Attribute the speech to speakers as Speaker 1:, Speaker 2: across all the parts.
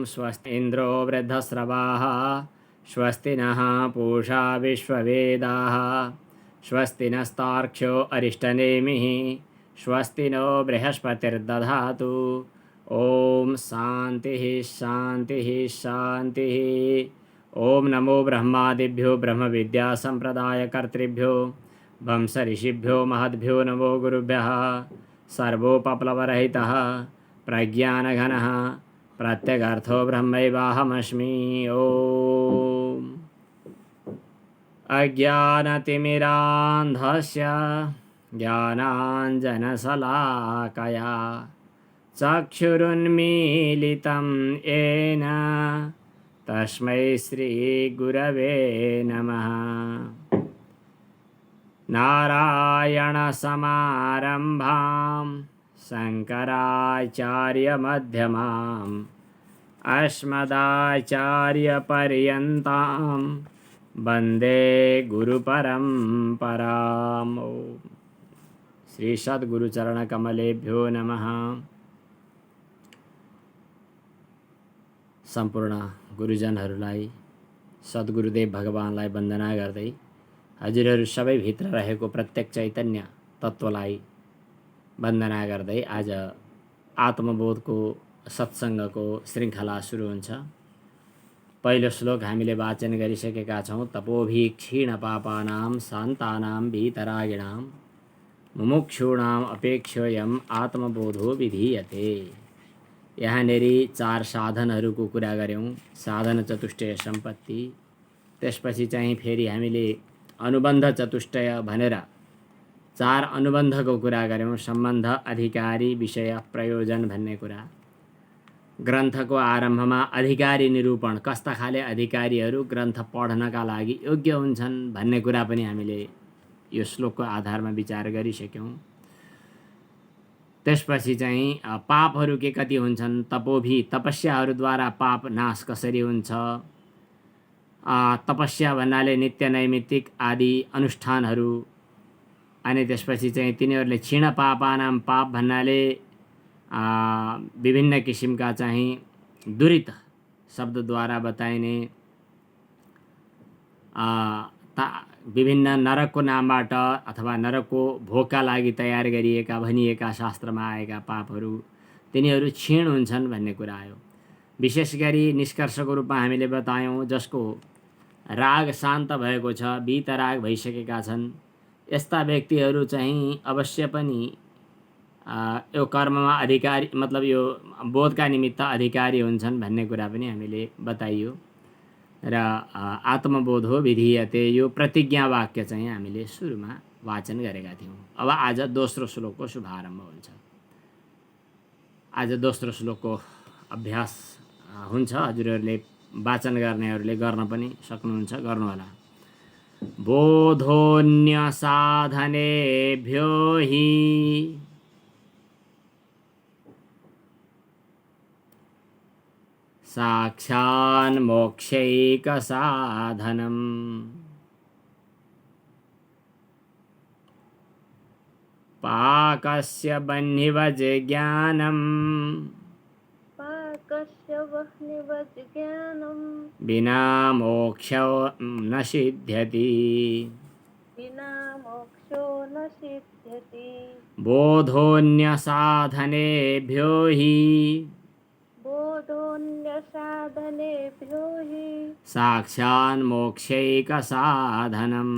Speaker 1: स्वस्ति इन्द्रो वृद्धस्रवाः स्वस्ति नः पूषा विश्ववेदाः स्वस्ति नस्तार्क्ष्यो अरिष्टनेमिः स्वस्ति नो बृहस्पतिर्दधातु। ओम शांतिः शांतिः शांतिः। ओम नमो ब्रह्मादिभ्यो ब्रह्म विद्या संप्रदाय कर्तृभ्यो वंश ऋषिभ्यो महद्भ्यो नमो गुरुभ्यः। सर्वोपप्लवरहितः प्रज्ञानघनः प्रत्यगर्थो ब्रह्मैवाहमस्मि। ओम अज्ञानतिमिरान्धस्य ज्ञानाञ्जनशलाकया चक्षुरुन्मीलितं येन तस्मै श्रीगुरवे नमः। नारायणसमारम्भां शङ्कराचार्यमध्यमाम् अस्मदाचार्यपर्यन्तां वन्दे गुरुपरम्पराम्। श्री सद्गुरुचरणकमलेभ्यो नमः। सम्पूर्ण गुरुजनहरूलाई सद्गुरुदेव भगवानलाई वन्दना गर्दै हजुरहरू सबैभित्र रहेको प्रत्येक चैतन्य तत्त्वलाई वन्दना गर्दै आज आत्मबोधको सत्सङ्गको श्रृङ्खला सुरु हुन्छ। पहिलो श्लोक हामीले वाचन गरिसकेका छौँ। तपोभि क्षीण पापानां शान्तानां वीतरागिणां मुमुक्षूणाम अपेक्षोयम आत्मबोधो विधीयते। यहाँनेरि 4 साधनहरूको कुरा गऱ्यौँ। साधन चतुष्टय सम्पत्ति, त्यसपछि चाहिँ फेरि हामीले अनुबन्ध चतुष्टय भनेर 4 अनुबन्धको कुरा गऱ्यौँ। सम्बन्ध, अधिकारी, विषय, प्रयोजन भन्ने कुरा। ग्रन्थको आरम्भमा अधिकारी निरूपण, कस्ता खाले अधिकारीहरू ग्रन्थ पढ्नका लागि योग्य हुन्छन् भन्ने कुरा पनि हामीले यो श्लोकको आधारमा विचार गरिसक्यौँ। त्यसपछि चाहिँ पापहरू के कति हुन्छन्, तपोभि तपस्याहरूद्वारा पाप नाश कसरी हुन्छ, तपस्या भन्नाले नित्य नैमित्तिक आदि अनुष्ठानहरू, अनि त्यसपछि चाहिँ तिनीहरूले क्षीण पापानां, पाप भन्नाले विभिन्न किसिमका चाहिँ दुरित शब्दद्वारा बताइने विभिन्न नरकको नामबाट अथवा नरकको भोगका लागि तयार गरिएका भनिएका शास्त्रमा आएका पापहरू तिनीहरू क्षीण हुन्छन् भन्ने कुरा आयो। विशेष गरी निष्कर्षको रूपमा हामीले बतायौँ जसको राग शान्त भएको छ, वीतराग भइसकेका छन्, यस्ता व्यक्तिहरू चाहिँ अवश्य पनि यो कर्ममा अधिकारी, मतलब यो बोधका निमित्त अधिकारी हुन्छन् भन्ने कुरा पनि हामीले बताइयो। र आत्मबोधो विधीयते यो प्रतिज्ञा वाक्य चाहिँ हामीले सुरुमा वाचन गरेका थियौँ। अब आज दोस्रो श्लोकको शुभारम्भ हुन्छ। आज दोस्रो श्लोकको अभ्यास हुन्छ। हजुरहरूले वाचन गर्नेहरूले गर्न पनि सक्नुहुन्छ, गर्नुहोला। बोधोन्य साधनेभ्यो हि साक्षान्मोक्षैकसाधनम् पाकस्य बह्निवज् ज्ञानम् विना मोक्षो न सिद्ध्यति। बोधोन्य साधनेभ्यो हि साक्षान्मोक्षैकसाधनम्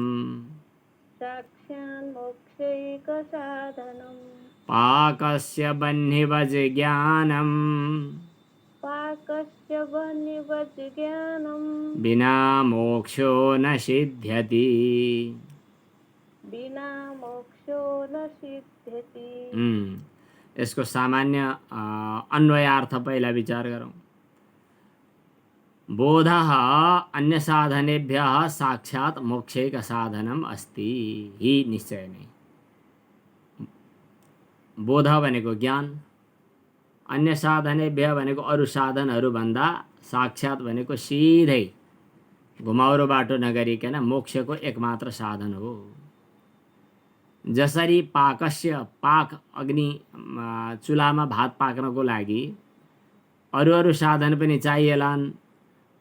Speaker 1: पाकस्य बह्निवज् ज्ञानम् विना मोक्षो न सिद्ध्यति। यसको सामान्य अन्वयार्थ पहिला विचार गरौँ। बोधः अन्य साधनेभ्यः साक्षात् मोक्षैक साधनम् अस्ति हि निश्चय नै। बोध भनेको ज्ञान, अन्य साधनेभ्य भनेको अरू साधनहरूभन्दा साक्षात् भनेको सिधै घुमाउरो बाटो नगरिकन मोक्षको एकमात्र साधन हो। जसरी पाकस्य, पाक अग्नि चुलामा भात पाक्नको लागि अरू अरू साधन पनि चाहिएलान्,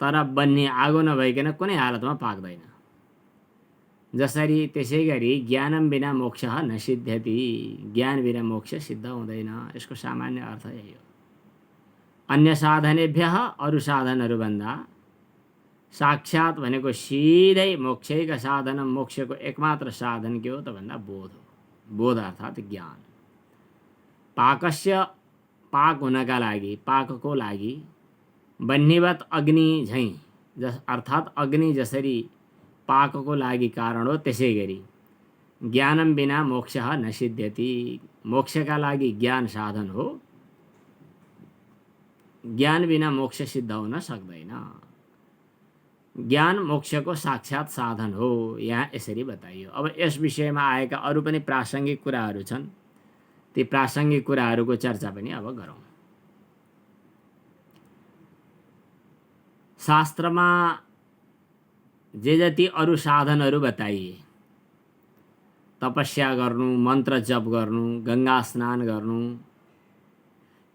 Speaker 1: तर बन्ने आगो नभइकन कुनै हालतमा पाक्दैन। जसरी त्यसै गरी ज्ञानम बिना मोक्ष न सिद्ध्यति, ज्ञान बिना मोक्ष सिद्ध हुँदैन। यसको सामान्य अर्थ यही हो। अन्य साधनेभ्य अरू साधनहरूभन्दा साक्षात भनेको सिधै मोक्षैका साधन, मोक्षको एकमात्र साधन के हो त भन्दा बोध हो। बोध अर्थात् ज्ञान। पाकस्य, पाक हुनका लागि, पाकको लागि बन्नेवत अग्नि झैँ, अर्थात् अग्नि जसरी पाकको लागि कारण हो, त्यसै गरी ज्ञानम बिना मोक्ष न सिद्ध्यति, मोक्षका लागि ज्ञान साधन हो, ज्ञान बिना मोक्ष सिद्ध हुन सक्दैन। ज्ञान मोक्षको साक्षात साधन हो, यहाँ यसरी बताइयो। अब यस विषयमा आएका अरू पनि प्रासङ्गिक कुराहरू छन्, ती प्रासङ्गिक कुराहरूको चर्चा पनि अब गरौँ। शास्त्रमा जे जति अरू साधनहरू बताइए, तपस्या गर्नु, मन्त्र जप गर्नु, गङ्गा स्नान गर्नु,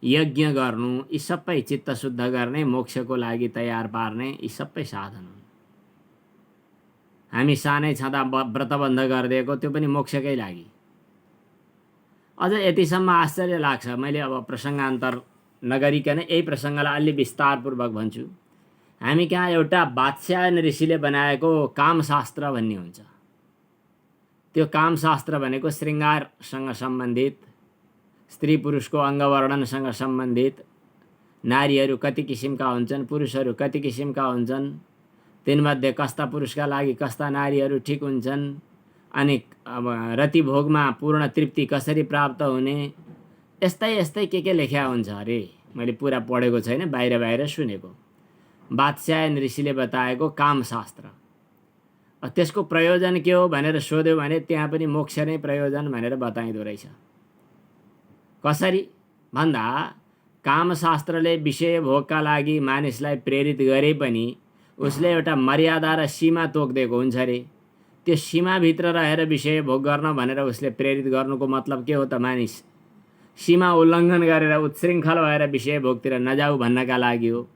Speaker 1: यज्ञ गर्नु, यी सबै चित्त शुद्ध गर्ने, मोक्षको लागि तयार पार्ने, यी सबै साधन हुन्। हामी सानै छँदा व्रतबन्ध गरिदिएको, त्यो पनि मोक्षकै लागि। अझ यतिसम्म आश्चर्य लाग्छ, मैले अब प्रसङ्गान्तर नगरिकन यही प्रसङ्गलाई अलि विस्तारपूर्वक भन्छु। हामी कहाँ एउटा बादशाह ऋषिले बनाएको कामशास्त्र भन्ने हुन्छ। त्यो कामशास्त्र भनेको श्रृङ्गारसँग सम्बन्धित, स्त्री पुरुषको अङ्गवर्णनसँग सम्बन्धित, नारीहरू कति किसिमका हुन्छन्, पुरुषहरू कति किसिमका हुन्छन्, तिनमध्ये कस्ता पुरुषका लागि कस्ता नारीहरू ठिक हुन्छन्, अनि रति भोगमा पूर्ण तृप्ति कसरी प्राप्त हुने, यस्तै यस्तै के लेख्या हुन्छ अरे। मैले पुरा पढेको छैन, बाहिर बाहिर सुनेको। बादशाह ऋषिले बताएको कामशास्त्र। त्यसको प्रयोजन के हो भनेर सोध्यो भने त्यहाँ पनि मोक्ष नै प्रयोजन भनेर बताइदो रहेछ। कसरी भन्दा, कामशास्त्रले विषय भोगका लागि मानिसलाई प्रेरित गरे पनि उसले एउटा मर्यादा र सीमा तोकिदिएको हुन्छ अरे। त्यो सीमाभित्र रहेर विषय भोग गर्न भनेर उसले प्रेरित गर्नुको मतलब के हो त? मानिस सीमा उल्लङ्घन गरेर उत्शृङ्खल भएर विषय भोगतिर नजाऊ भन्नका लागि हो।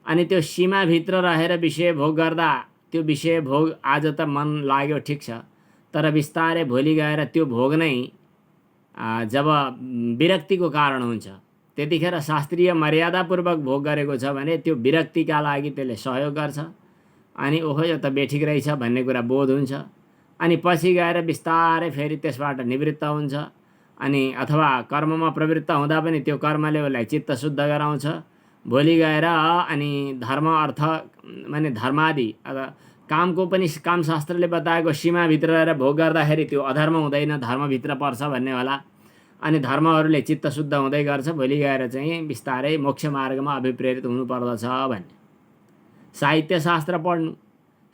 Speaker 1: अनि त्यो सीमाभित्र रहेर विषय भोग गर्दा त्यो विषय भोग आज त मन लाग्यो ठिक छ, तर बिस्तारै भोलि गएर त्यो भोग नै जब विरक्तिको कारण हुन्छ, त्यतिखेर शास्त्रीय मर्यादापूर्वक भोग गरेको छ भने त्यो विरक्तिका लागि त्यसले सहयोग गर्छ। अनि ओहो यो त बेठिक रहेछ भन्ने कुरा बोध हुन्छ। अनि पछि गएर बिस्तारै फेरि त्यसबाट निवृत्त हुन्छ। अनि अथवा कर्ममा प्रवृत्त हुँदा पनि त्यो कर्मले उसलाई चित्त शुद्ध गराउँछ। भोलि गएर अनि धर्म अर्थ माने धर्मादि कामको पनि कामशास्त्रले बताएको सीमाभित्र रहेर भोग गर्दाखेरि त्यो अधर्म हुँदैन, धर्मभित्र पर्छ भन्ने होला। अनि धर्महरूले चित्त शुद्ध हुँदै गर्छ, भोलि गएर चाहिँ बिस्तारै मोक्ष मार्गमा अभिप्रेरित हुनुपर्दछ भन्ने। साहित्यशास्त्र पढ्नु,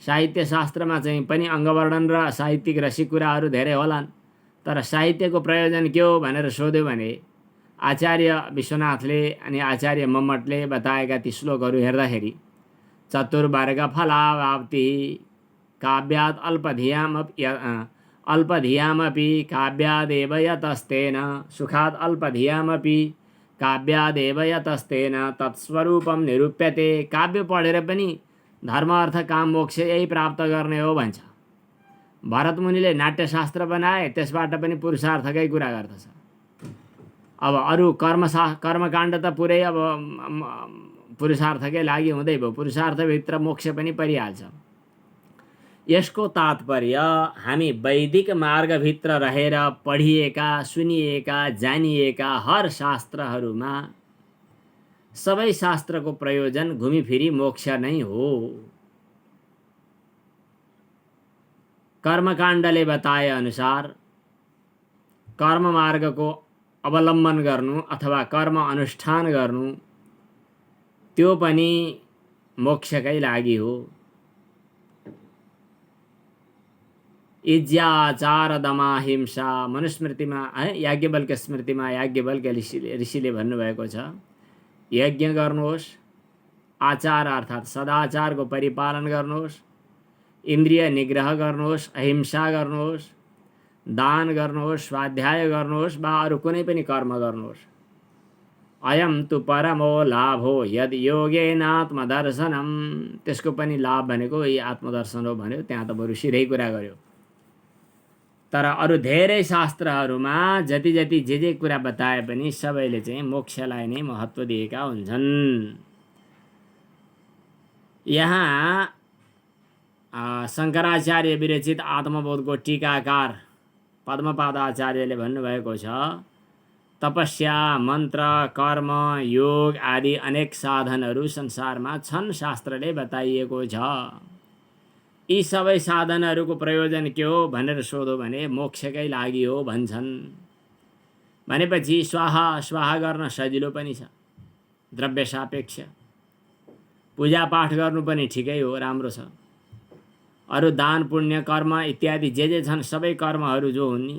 Speaker 1: साहित्यशास्त्रमा चाहिँ पनि अङ्गवर्णन र साहित्यिक रसिक कुराहरू धेरै होलान्, तर साहित्यको प्रयोजन के हो भनेर सोध्यो भने आचार्य विश्वनाथले अनि आचार्य मम्मटले बताएका ती श्लोकहरू हेर्दाखेरि चतुर्वर्ग फलावाप्ति काव्यात् अल्पधियामपि काव्यादेव यतस्तेन सुखात् अल्पधियामपि काव्यादेव यतस्तेन तत्स्वरूपम निरूप्यते। काव्य पढेर पनि धर्म अर्थ काम मोक्ष यही प्राप्त गर्ने हो भन्छ। भरतमुनिले नाट्यशास्त्र बनाए, त्यसबाट पनि पुरुषार्थकै कुरा गर्दछ। अब अरू कर्मकाण्ड त पुरै अब पुरुषार्थकै लागि हुँदै भयो, पुरुषार्थभित्र मोक्ष पनि परिहाल्छ। यसको तात्पर्य हामी वैदिक मार्गभित्र रहेर पढिएका, सुनिएका, जानिएका हर शास्त्रहरूमा सबै शास्त्रको प्रयोजन घुमिफिरी मोक्ष नै हो। कर्मकाण्डले बताए अनुसार कर्म मार्गको अवलम्बन गर्नु अथवा कर्म अनुष्ठान गर्नु त्यो पनि मोक्षकै लागि हो। इज्याचार दमा हिंसा मनुस्मृतिमा याज्ञवल्क स्मृतिमा याज्ञवल्क ऋषिले भन्नुभएको छ, यज्ञ गर्नुहोस्, आचार अर्थात् सदाचारको परिपालन गर्नुहोस्, इन्द्रिय निग्रह गर्नुहोस्, अहिंसा गर्नुहोस्, दान गर्नुहोस्, स्वाध्याय गर्नुहोस् वा अरू कुनै पनि कर्म गर्नुहोस्। अयम तु परमो लाभो यद योगेन आत्मदर्शनम। त्यसको पनि लाभ भनेको यही आत्मदर्शन हो भन्यो। त्यहाँ त बरु सिधै कुरा गर्यो। तर अरू धेरै शास्त्रहरूमा जति जति जे कुरा बताए पनि सबैले चाहिँ मोक्षलाई नै महत्त्व दिएका हुन्छन्। यहाँ शङ्कराचार्य विरचित आत्मबोधको टीकाकार पद्मपादाचार्यले भन्नुभएको छ, तपस्या, मन्त्र, कर्म, योग आदि अनेक साधनहरू संसारमा छन्, शास्त्रले बताइएको छ। यी सबै साधनहरूको प्रयोजन के हो भनेर सोधो भने मोक्षकै लागि हो भन्छन्। भनेपछि स्वाहा स्वाहा गर्न सजिलो पनि छ, द्रव्य सापेक्ष। पूजापाठ गर्नु पनि ठिकै हो, राम्रो छ। अरू दान पुण्य कर्म इत्यादि जे छन् सबै कर्महरू जो हुन् नि,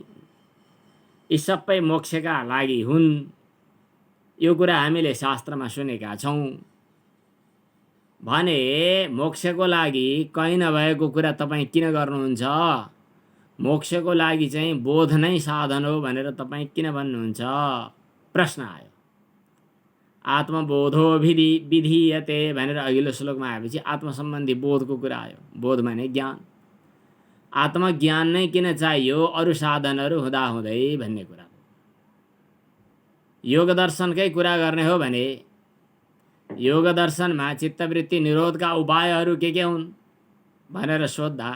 Speaker 1: यी सबै मोक्षका लागि हुन्। यो कुरा हामीले शास्त्रमा सुनेका छौँ। भने मोक्षको लागि कहीँ नभएको कुरा तपाईँ किन गर्नुहुन्छ? मोक्षको लागि चाहिँ बोध नै साधन हो भनेर तपाईँ किन भन्नुहुन्छ? प्रश्न आयो। आत्मबोधो विधीयते भनेर अघिल्लो श्लोकमा आएपछि आत्मसम्बन्धी बोधको कुरा आयो। बोध माने ज्ञान। आत्मज्ञान नै किन चाहियो अरू साधनहरू हुँदाहुँदै भन्ने कुरा। योग दर्शनकै कुरा गर्ने हो भने योग दर्शनमा चित्तवृत्ति निरोधका उपायहरू के हुन् भनेर सोद्धा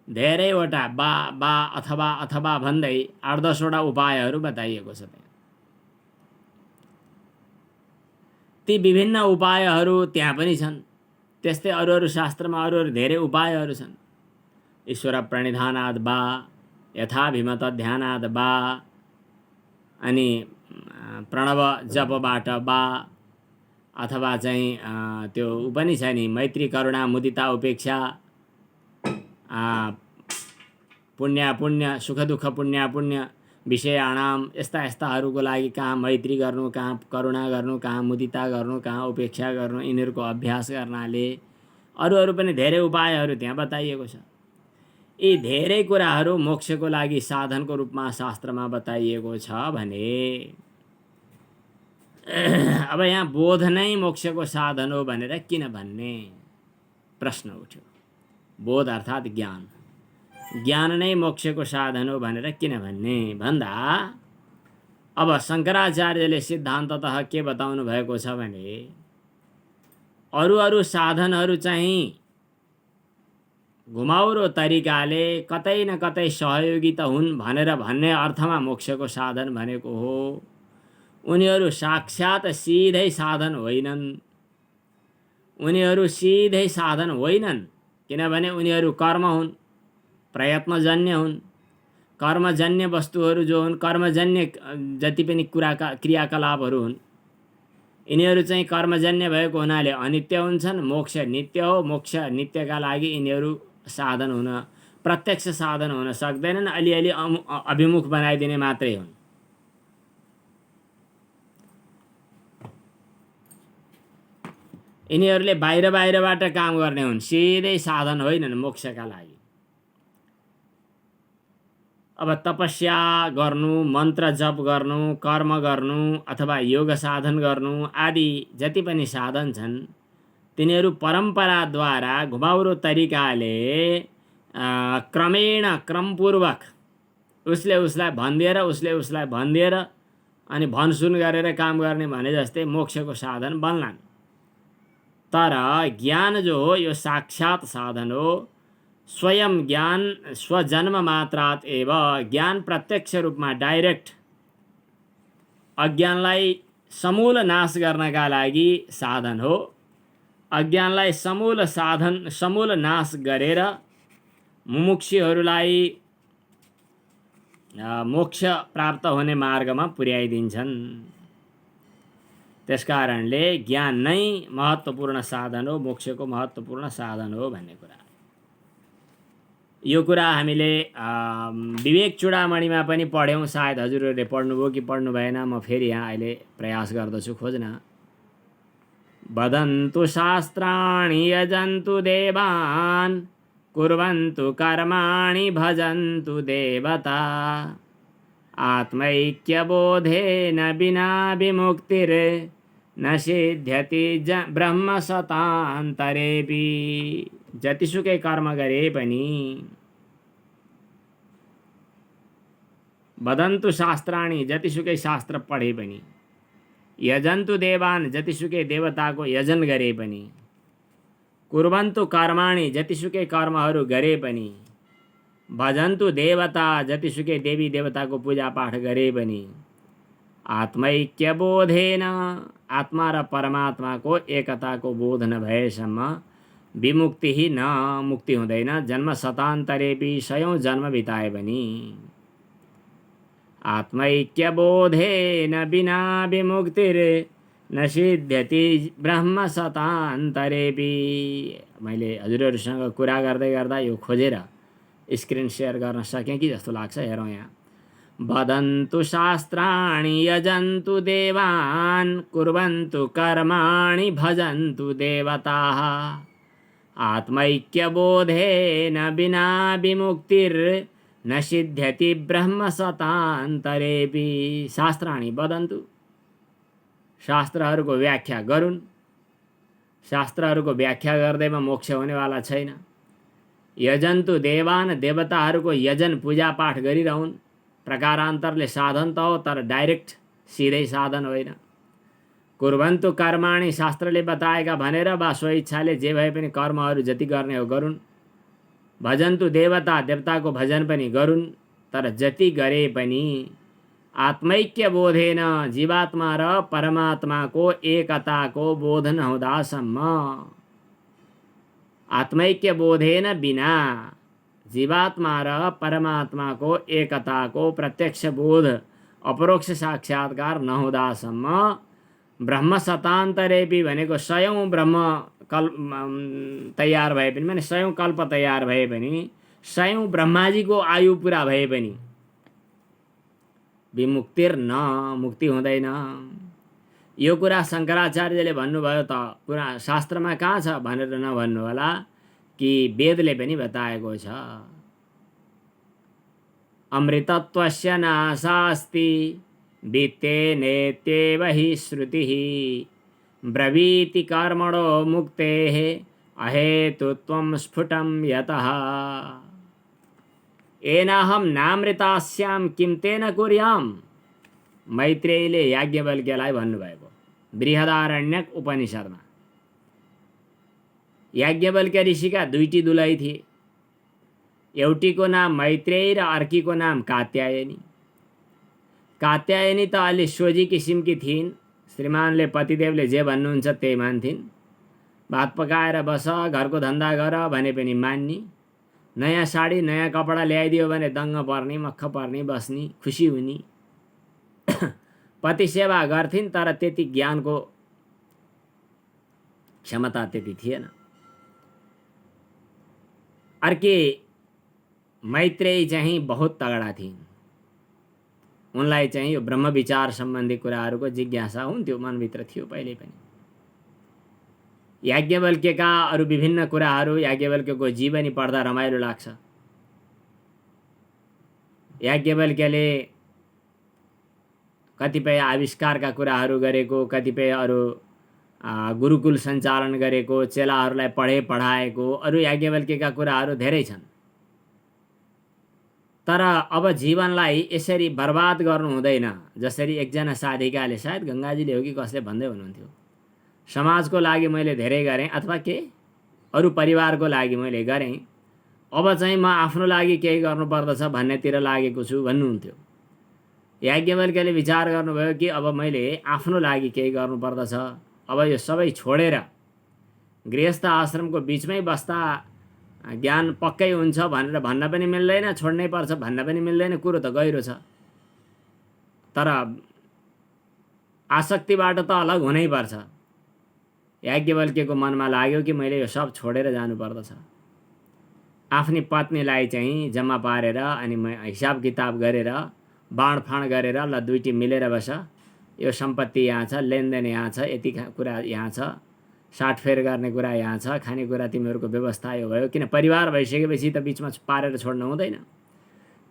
Speaker 1: धेरैवटा बा अथवा भन्दै 8-10 वटा उपायहरू बताइएको छ। ती विभिन्न उपायहरू त्यहाँ पनि छन्। त्यस्तै अरू शास्त्रमा अरू धेरै उपायहरू छन्। ईश्वर प्रणिधानाद बा, यथाभिमत ध्यानाद बा, अनि प्रणव जपबाट बा, अथवा चाहिँ त्यो पनि छ नि, मैत्री करुणा मुदिता उपेक्षा, पुण्य सुख दुःख पुण्य विषयाणाम, यस्ताहरूको लागि कहाँ मैत्री गर्नु, कहाँ करुणा गर्नु, कहाँ मुदिता गर्नु, कहाँ उपेक्षा गर्नु, यिनीहरूको अभ्यास गर्नाले अरू पनि धेरै उपायहरू त्यहाँ बताइएको छ। यी धेरै कुराहरू मोक्षको लागि साधनको रूपमा शास्त्रमा बताइएको छ भने अब यहाँ बोध नै मोक्षको साधन हो भनेर किन भन्ने प्रश्न उठ्यो। बोध अर्थात् ज्ञान, ज्ञान नै मोक्षको साधन हो भनेर किन भन्ने भन्दा अब शङ्कराचार्यले सिद्धान्ततः के बताउनु भएको छ भने अरू साधनहरू चाहिँ घुमाउरो तरिकाले कतै न कतै सहयोगी त हुन् भनेर भन्ने अर्थमा मोक्षको साधन भनेको हो। उनीहरू साक्षात सिधै साधन होइनन्। उनीहरू सिधै साधन होइनन् किनभने उनीहरू कर्म हुन्, प्रयत्नजन्य हुन्। कर्मजन्य वस्तुहरू जो हुन्, कर्मजन्य जति पनि क्रियाकलापहरू हुन्, यिनीहरू चाहिँ कर्मजन्य भएको हुनाले अनित्य हुन्छन्। मोक्ष नित्य हो। मोक्ष नित्यका लागि यिनीहरू साधन हुन, प्रत्यक्ष साधन हुन सक्दैनन्, अलिअलि अभिमुख बनाइदिने मात्रै हुन्। यिनीहरूले बाहिरबाट काम गर्ने हुन्, सिधै साधन होइनन् मोक्षका लागि। अब तपस्या गर्नु, मन्त्र जप गर्नु, कर्म गर्नु अथवा योग साधन गर्नु आदि जति पनि साधन छन् तिनीहरू परम्पराद्वारा घुमाउरो तरिकाले क्रमपूर्वक उसलाई भनिदिएर अनि भनसुन गरेर काम गर्ने भने जस्तै मोक्षको साधन बन्लान्। तर ज्ञान जो हो यो साक्षात साधन हो। स्वयं ज्ञान स्वजन्म मात्रात एव, ज्ञान प्रत्यक्ष रूपमा डाइरेक्ट अज्ञानलाई समूल नाश गर्नका लागि साधन हो। अज्ञानलाई समूल नाश गरेर मुमुक्षुहरूलाई मोक्ष प्राप्त हुने मार्गमा पुर्याइदिन्छन्। त्यसकारणले ज्ञान नै महत्त्वपूर्ण साधन हो, मोक्षको महत्त्वपूर्ण साधन हो भन्ने कुरा। यो कुरा हामीले विवेक चूडामणिमा पनि पढ्यौँ। सायद हजुरहरूले पढ्नुभयो कि पढ्नु भएन, म फेरि यहाँ अहिले प्रयास गर्दछु खोज्न। वदन्तु शास्त्राणि यजन्तु देवान् कुर्वन्तु कर्माणि भजन्तु देवता। आत्मैक्यबोधेन विना विमुक्तिर न सिद्ध्यति ब्रह्म सतान्तरेपि। जतिसुकै कर्म गरे पनि, वदन्तु शास्त्राणि, जतिसुकै शास्त्र पढे पनि, यजन्तु देवान्, जतिसुकै देवताको यजन गरे पनि, कुर्वन्तु कर्माणि, जतिसुकै कर्महरू गरे पनि, भजन्तु देवता, जतिसुकै देवी देवताको पूजा पाठ गरे पनि, आत्मैक्य बोधेन, आत्मा र परमात्माको एकताको बोध नभएसम्म विमुक्ति न, मुक्ति हुँदैन। जन्म शतान्तरेपि, सयौं जन्म बिताए पनि। आत्मैक्य बोधेन विना विमुक्तिर न सिद्ध्यति ब्रह्म शतान्तरेपि। मैले हजुरहरूसँग कुरा गर्दै गर्दा यो खोजेर स्क्रिन सेयर गर्न सकेँ कि जस्तो लाग्छ। हेरौँ यहाँ, वदन्तु शास्त्राणि यजन्तु देवान् कुर्वन्तु कर्माणि भजन्तु देवताः आत्मैक्यबोधेन विना विमुक्तिर्न सिद्ध्यति ब्रह्म शतान्तरेपि। शास्त्राणि वदन्तु, शास्त्रहरूको व्याख्या गरून्। शास्त्रहरूको व्याख्या गर्दैमा मोक्ष हुनेवाला छैन। यजन्तु देवान, देवताहरूको यजन पूजा पाठ गरिरहन्। प्रकारान्तरले साधन त हो, तर डाइरेक्ट सिधै साधन होइन। कुर्वन्तु कर्माणि, शास्त्रले बताएका भनेर वा स्वइच्छाले जे भए पनि कर्महरू जति गर्ने हो गरून्। भजन्तु देवता, देवताको भजन पनि गरून्, तर जति गरे पनि आत्मैक्य बोधेन, जीवात्मा र परमात्माको एकताको बोध नहुँदासम्म, आत्मैक्य बोधेन बिना, जीवात्मा र परमात्माको एकताको प्रत्यक्ष बोध, अपरोक्ष साक्षात्कार नहुँदासम्म, ब्रह्म शतान्तरेपि भनेको सयौं ब्रह्म तयार भए पनि, माने सयौं कल्प तयार भए पनि, सयौं ब्रह्माजीको आयु पुरा भए पनि विमुक्तिर्न, मुक्ति हुँदैन। यो कुरा शङ्कराचार्यले भन्नुभयो त पुरा शास्त्रमा कहाँ छ भनेर नभन्नु होला, कि वेदले पनि बताएको छ। अमृतत्वस्य नाशास्ति वित्तेनेत्येव हि श्रुतिः ब्रवीति कर्मणो मुक्तेः अहेतुत्वं स्फुटं यतः एनाहं नामृतास्यां किं तेन कुर्याम्। मैत्रेयीले याज्ञवल्क्यलाई भन्नुभएको बृहदारण्यक उपनिषदमा। याज्ञवल्क्य ऋषिका दुईटी दुलै थिए। एउटीको नाम मैत्रेयी र अर्कीको नाम कात्यायनी। कात्यायनी त अलि सोझी किसिमकी थिइन्। श्रीमानले पतिदेवले जे भन्नुहुन्छ त्यही मान्थिन्। भात पकाएर बस, घरको धन्दा गर भने पनि मान्नी। नयाँ साडी नयाँ कपडा ल्याइदियो भने दङ्ग पर्ने, मक्ख पर्ने, बस्नी, खुसी हुने। पति सेवा गर्थिन्, तर त्यति ज्ञानको क्षमता त्यति थिएन। अर्की मैत्रेयी चाहिँ बहुत तगडा थिइन्। उनलाई चाहिँ यो ब्रह्म विचार सम्बन्धी कुराहरूको जिज्ञासा हुन्थ्यो, मनभित्र थियो पहिले पनि। याज्ञवल्क्यका अरू विभिन्न कुराहरू, याज्ञवल्क्यको जीवनी पढ्दा रमाइलो लाग्छ। याज्ञवल्क्यले कतिपय आविष्कारका कुराहरू गरेको, कतिपय अरू गुरुकुल सञ्चालन गरेको, चेलाहरूलाई पढाएको, अरू याज्ञवल्क्यका कुराहरू धेरै छन्। तर अब जीवनलाई यसरी बर्बाद गर्नु हुँदैन। जसरी एकजना साधिकाले, सायद गङ्गाजीले हो कि कसले भन्दै हुनुहुन्थ्यो, समाजको लागि मैले धेरै गरेँ अथवा के अरू परिवारको लागि मैले गरेँ, अब चाहिँ म आफ्नो लागि केही गर्नुपर्दछ भन्नेतिर लागेको छु भन्नुहुन्थ्यो। याज्ञवल्क्यले विचार गर्नुभयो कि अब मैले आफ्नो लागि केही गर्नुपर्दछ। अब यो सबै छोडेर गृहस्थ आश्रमको बिचमै बस्दा ज्ञान पक्कै हुन्छ भनेर भन्न पनि मिल्दैन, छोड्नै पर्छ भन्न पनि मिल्दैन। कुरो त गहिरो छ, तर आसक्तिबाट त अलग हुनै पर्छ। याज्ञवल्क्यको मनमा लाग्यो कि मैले यो सब छोडेर जानुपर्दछ। आफ्नी पत्नीलाई चाहिँ जम्मा पारेर अनि हिसाब किताब गरेर बाँडफाँड गरेर, ल दुईटी मिलेर बस, यो सम्पत्ति यहाँ छ, लेनदेन यहाँ छ, यति कुरा यहाँ छ, साटफेर गर्ने कुरा यहाँ छ, खानेकुरा तिमीहरूको व्यवस्था यो भयो। किन परिवार भइसकेपछि त बिचमा पारेर छोड्न हुँदैन।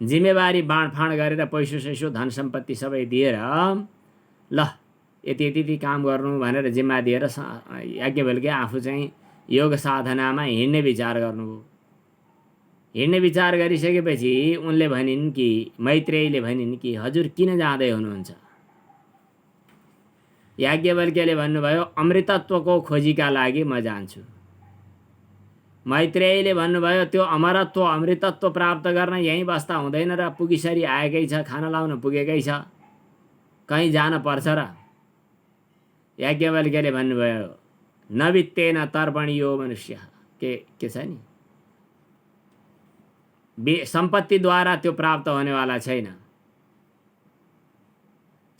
Speaker 1: जिम्मेवारी बाँडफाँड गरेर पैसो सैसो धन सम्पत्ति सबै दिएर ल यति यति काम गर्नु भनेर जिम्मा दिएर याज्ञवल्क्य आफू चाहिँ योग साधनामा हिँड्ने विचार गर्नुभयो। हिँड्ने विचार गरिसकेपछि उनले भनिन् कि मैत्रेयीले भनिन् कि हजुर किन जाँदै हुनुहुन्छ? याज्ञवल्क्यले भन्नुभयो अमृतत्वको खोजीका लागि म जान्छु। मैत्रेयीले भन्नुभयो त्यो अमरत्व अमृतत्व प्राप्त गर्न यहीँ बस्दा हुँदैन र पुगिसरी आएकै छ, खाना लाउन पुगेकै छ, कहीँ जान पर्छ र? याज्ञवल्क्यले भन्नुभयो नवित्तेन तर्पणीयो मनुष्य, के छ नि, सम्पत्तिद्वारा त्यो प्राप्त हुनेवाला छैन।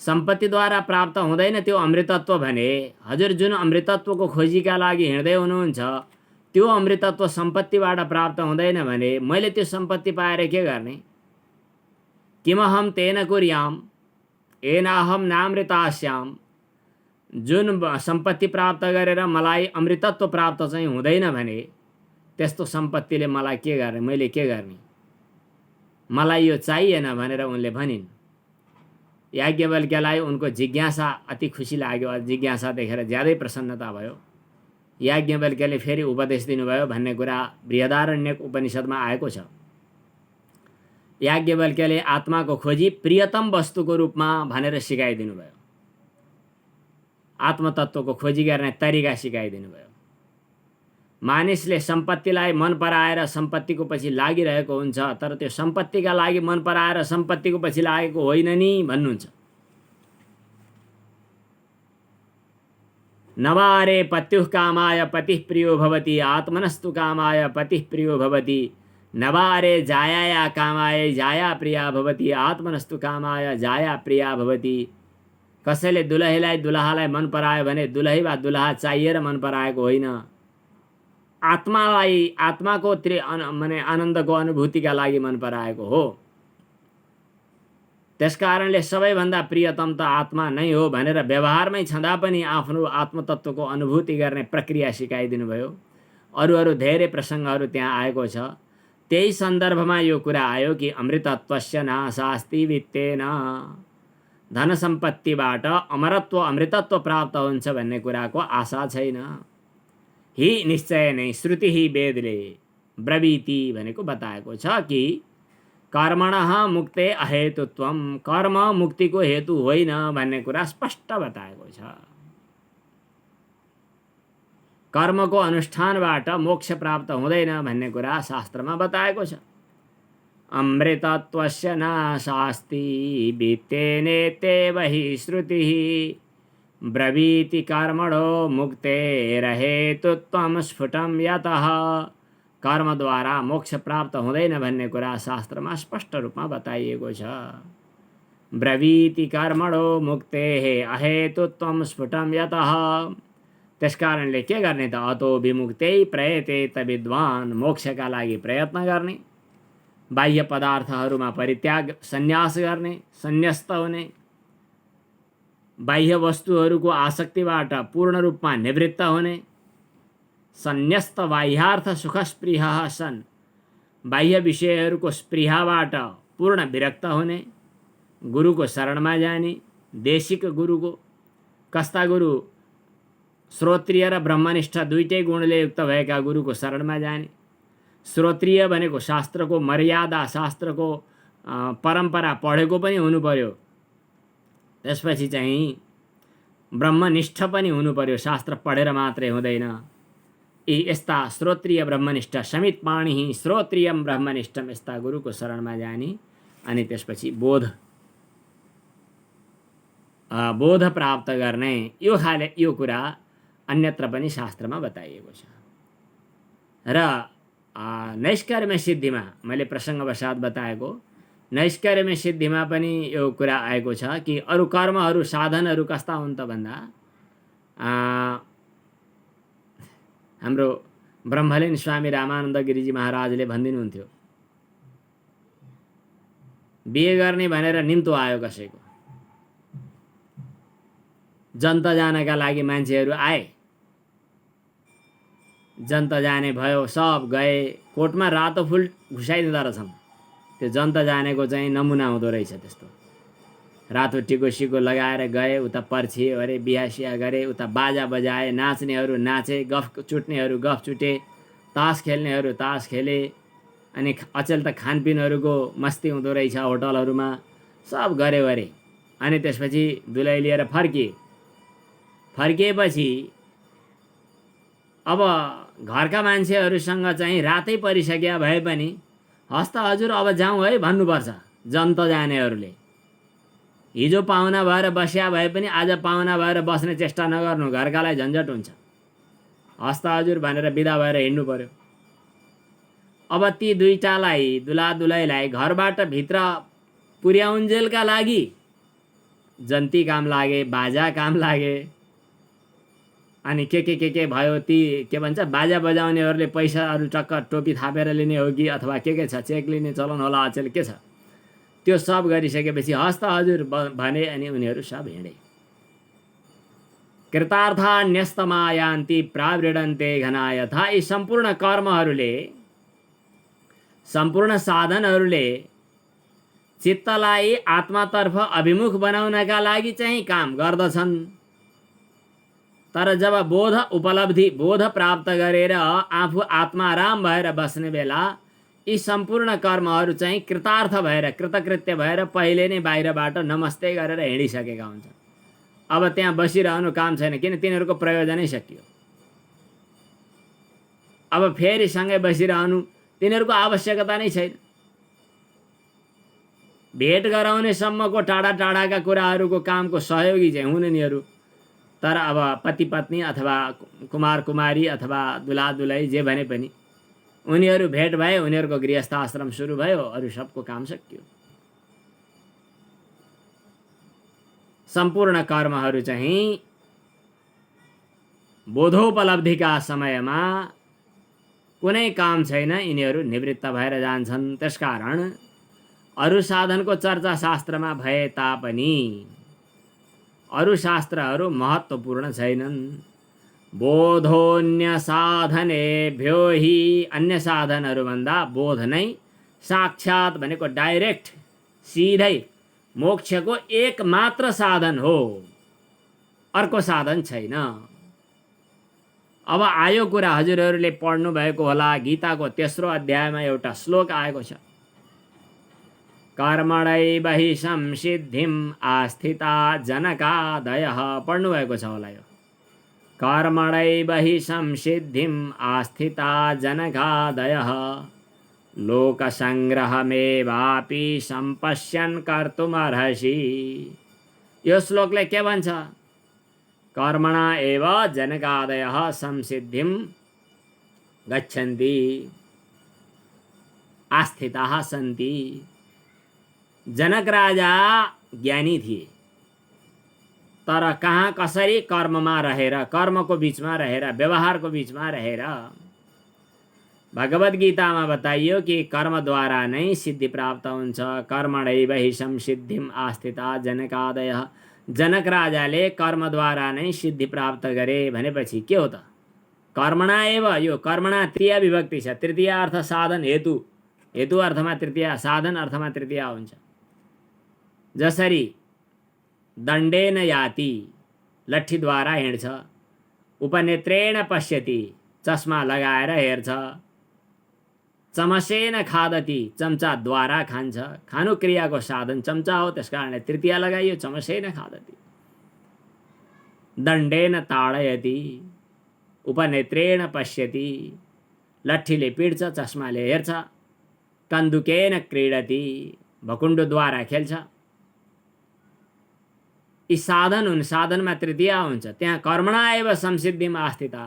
Speaker 1: सम्पत्तिद्वारा प्राप्त हुँदैन त्यो अमृतत्व भने हजुर जुन अमृतत्वको खोजीका लागि हिँड्दै हुनुहुन्छ त्यो अमृतत्व सम्पत्तिबाट प्राप्त हुँदैन भने मैले त्यो सम्पत्ति पाएर के गर्ने? किमहम तेन कुर्याम येनाहम नामृतास्याम। जुन सम्पत्ति प्राप्त गरेर मलाई अमृतत्व प्राप्त चाहिँ हुँदैन भने त्यस्तो सम्पत्तिले मलाई के गर्ने? मैले के गर्ने? मलाई यो चाहिएन भनेर उनले भनिन्। याज्ञवल्क्यलाई उनको जिज्ञासा अति खुसी लाग्यो। जिज्ञासा देखेर ज्यादै प्रसन्नता भयो। याज्ञवल्क्यले फेरि उपदेश दिनुभयो भन्ने कुरा बृहदारण्यक उपनिषदमा आएको छ। याज्ञवल्क्यले आत्माको खोजी प्रियतम वस्तुको रूपमा भनेर सिकाइदिनु भयो। आत्मतत्वको खोजी गर्ने तरिका सिकाइदिनु भयो। मानिसले सम्पत्तिलाई मन पराएर सम्पत्तिको पछि लागिरहेको हुन्छ, तर त्यो सम्पत्तिका लागि मन पराएर सम्पत्तिको पछि लागेको होइन नि भन्नुहुन्छ। नवारे पत्युः कामाय पतिः प्रियो भवति आत्मनस्तु कामाय पतिः प्रियो भवति। नवारे जायाया कामाय जाया प्रिया भवति आत्मनस्तु कामाय जाया प्रिया भवति। कसैले दुलहीलाई दुलहालाई मन परायो भने दुलही वा दुलहा चाहिएर मन पराएको होइन, आत्मालाई आत्माको माने आनन्दको अनुभूतिका लागि मन पराएको हो। त्यसकारणले सबैभन्दा प्रियतम त आत्मा नै हो भनेर व्यवहारमै छँदा पनि आफ्नो आत्मतत्वको अनुभूति गर्ने प्रक्रिया सिकाइदिनु भयो। अरू धेरै प्रसङ्गहरू त्यहाँ आएको छ। त्यही सन्दर्भमा यो कुरा आयो कि अमृतत्वस्य नाशास्ति वित्तेन, धन सम्पत्तिबाट अमरत्व अमृतत्व प्राप्त हुन्छ भन्ने कुराको आशा छैन। हि निश्चय नै श्रुति ही वेदले ब्रवीति भनेको बताएको छ कि कर्मणः मुक्ते अहेतुत्वम, कर्म मुक्तिको हेतु होइन भन्ने कुरा स्पष्ट बताएको छ। कर्मको अनुष्ठानबाट मोक्ष प्राप्त हुँदैन भन्ने कुरा शास्त्रमा बताएको छ। अमृतत्वस्य नाशास्ति वित्तेनेत्येव हि श्रुतिः ब्रवीति कर्मणो मुक्तेरहेतुत्वं स्फुटं यतः। कर्मद्वारा मोक्ष प्राप्त हुँदैन भन्ने कुरा शास्त्रमा स्पष्ट रूपमा बताइएको छ। ब्रवीति कर्मणो मुक्तेः अहेतुत्वं स्फुटं यतः। त्यसकारणले के गर्ने त? अतो विमुक्तै प्रयतेत विद्वान्, मोक्षका लागि प्रयत्न गर्ने, बाह्य पदार्थहरूमा परित्याग सन्यास गर्ने, सन्यस्त हुने, बाह्य वस्तुहरूको आसक्तिबाट पूर्ण रूपमा निवृत्त हुने, सन्यस्त बाह्यार्थ सुखस्पृहः सन्, बाह्य विषयहरूको स्पृहाबाट पूर्ण विरक्त हुने, गुरुको शरणमा जाने, देशिक गुरुको। कस्ता गुरु? श्रोत्रिय र ब्रह्मनिष्ठ दुईटै गुणले युक्त भएका गुरुको शरणमा जाने। श्रोत्रिय भनेको शास्त्रको मर्यादा, शास्त्रको परम्परा पढेको पनि हुनु पर्यो। त्यसपछि चाहिँ ब्रह्मनिष्ठ पनि हुनु पर्यो, शास्त्र पढेर मात्रै हुँदैन। यस्ता श्रोत्रिय ब्रह्मनिष्ठ समित पाणि श्रोत्रियम ब्रह्मनिष्ठम, यस्ता गुरुको शरणमा जाने अनि त्यसपछि बोध प्राप्त गर्ने। यो कुरा अन्यत्र पनि शास्त्रमा बताइएको छ। र नैष्कर्म्य सिद्धिमा मैले प्रसङ्गवशात बताएको, नैष्कर्म्य सिद्धिमा पनि यो कुरा आएको छ कि अरू कर्महरू साधनहरू कस्ता हुन् त भन्दा हाम्रो ब्रह्मलीन स्वामी रामानन्द गिरिजी महाराजले भनिदिनुहुन्थ्यो, बिहे गर्ने भनेर निम्तो आयो कसैको, जन्त जानका लागि मान्छेहरू आए, जन्त जाने भयो, सब गए, कोर्टमा रातो फुल घुसाइदिँदो रहेछन्। त्यो जनता जानेको चाहिँ नमुना हुँदो रहेछ। त्यस्तो रातो टिको सिको लगाएर गए, उता पर्छिए अरे, बिहा सिहा गरे, उता बाजा बजाए, नाच्नेहरू नाचे, गफ चुट्नेहरू गफ चुटे, तास खेल्नेहरू तास खेले, अनि अचेल त खानपिनहरूको मस्ती हुँदो रहेछ होटलहरूमा, सब गऱ्यो अरे। अनि त्यसपछि दुलै लिएर फर्किएपछि अब घरका मान्छेहरूसँग चाहिँ रातै परिसक्या भए पनि हस्त हजुर अब जाउँ है भन्नुपर्छ जनता जानेहरूले। हिजो पाहुना भएर बस्या भए पनि आज पाहुना भएर बस्ने चेष्टा नगर्नु, घरकालाई झन्झट हुन्छ। हस्त हजुर भनेर बिदा भएर हिँड्नु पर्यो। अब ती दुईटालाई दुलादुलैलाई घरबाट भित्र पुर्याउन्जेलका लागि जन्ती काम लागे, बाजा काम लागे, अनि के भयो। ती के भन्छ बाजा बजाउनेहरूले पैसाहरू टक्क टोपी थापेर लिने हो कि अथवा के छ, चेक लिने चलन होला अचेल के छ, त्यो सब गरिसकेपछि हस्त हजुर भने अनि उनीहरू सब हिँडे। कृतार्था न्यस्तमायान्ति प्रावृडन्ते घना यथा। यी सम्पूर्ण कर्महरूले, सम्पूर्ण साधनहरूले चित्तलाई आत्मातर्फ अभिमुख बनाउनका लागि चाहिँ काम गर्दछन्। तर जब बोध उपलब्धि, बोध प्राप्त गरेर आफू आत्माराम भएर बस्ने बेला यी सम्पूर्ण कर्महरू चाहिँ कृतार्थ भएर, कृतकृत्य भएर पहिले नै बाहिरबाट नमस्ते गरेर हिँडिसकेका हुन्छन्। अब त्यहाँ बसिरहनु काम छैन, किन तिनीहरूको प्रयोजनै सकियो। अब फेरि सँगै बसिरहनु तिनीहरूको आवश्यकता नै छैन। भेट गराउने सम्मको टाढा टाढाका कुराहरूको कामको सहयोगी चाहिँ हुन् यिनीहरू। तर अब पति पत्नी अथवा कुमार कुमारी अथवा दुला दुलै जे भने पनि उनीहरू भेट भए, उनीहरूको गृहस्थ आश्रम सुरु भयो, अरू सबको काम सकियो। सम्पूर्ण कर्महरू चाहिँ बोधोपलब्धिका समयमा कुनै काम छैन, यिनीहरू निवृत्त भएर जान्छन्। त्यसकारण अरू साधनको चर्चा शास्त्रमा भए तापनि अरू शास्त्रहरू महत्त्वपूर्ण छैनन्। बोधोन्य साधनेभ्यो हि, अन्य साधनहरूभन्दा बोध नै साक्षात भनेको डाइरेक्ट सिधै मोक्षको एक मात्र साधन हो, अर्को साधन छैन। अब आयो कुरा, हजुरहरूले पढ्नु भएको होला, गीताको तेस्रो अध्यायमा एउटा श्लोक आएको छ, कर्मणैव हि संसिद्धिम् आस्थिता जनकादयः। पढ्नु भएको छ होला यो। कर्मणैव हि संसिद्धिम् आस्थिता जनकादयः लोकसंग्रहमेवापि सम्पश्यन् कर्तुमर्हसि। यो श्लोकले के भन्छ? कर्मणा एव जनकादयः संसिद्धिं गच्छन्ति, आस्थिताः सन्ति। जनक राजा ज्ञानी थिए, तर कहाँ कसरी कर्ममा रहेर, कर्मको बीचमा रहेर, व्यवहारको बीचमा रहेर। भगवत गीतामा बताइयो कि कर्मद्वारा नै सिद्धि प्राप्त हुन्छ। कर्मणैव हि संसिद्धिम् आस्थिता जनकादयः। जनक राजाले कर्मद्वारा नै सिद्धि प्राप्त गरे भनेपछि के हो त? कर्मणा एव, यो कर्मणा तृतीया विभक्ति छ। तृतीय अर्थ साधन, हेतु, हेतु अर्थमा तृतीया, साधन अर्थमा तृतीया हुन्छ। जसरी दण्डेन याति, लट्ठीद्वारा हिँड्छ, उपनेत्रेण पश्यति, चस्मा लगाएर हेर्छ, चमसेन खादति, चम्चाद्वारा खान्छ। खानु क्रियाको साधन चम्चा हो, त्यसकारणले तृतीया लगाइयो, चमसेन खादति। दण्डेन ताडयति, उपनेत्रेण पश्यति, लट्ठीले पिट्छ, चस्माले हेर्छ, कन्दुकेन क्रीडति, भकुण्डोद्वारा खेल्छ। यी साधन हुन्, साधनमा तृतीया हुन्छ। त्यहाँ कर्मणा एव संसिद्धिम् आस्थिता।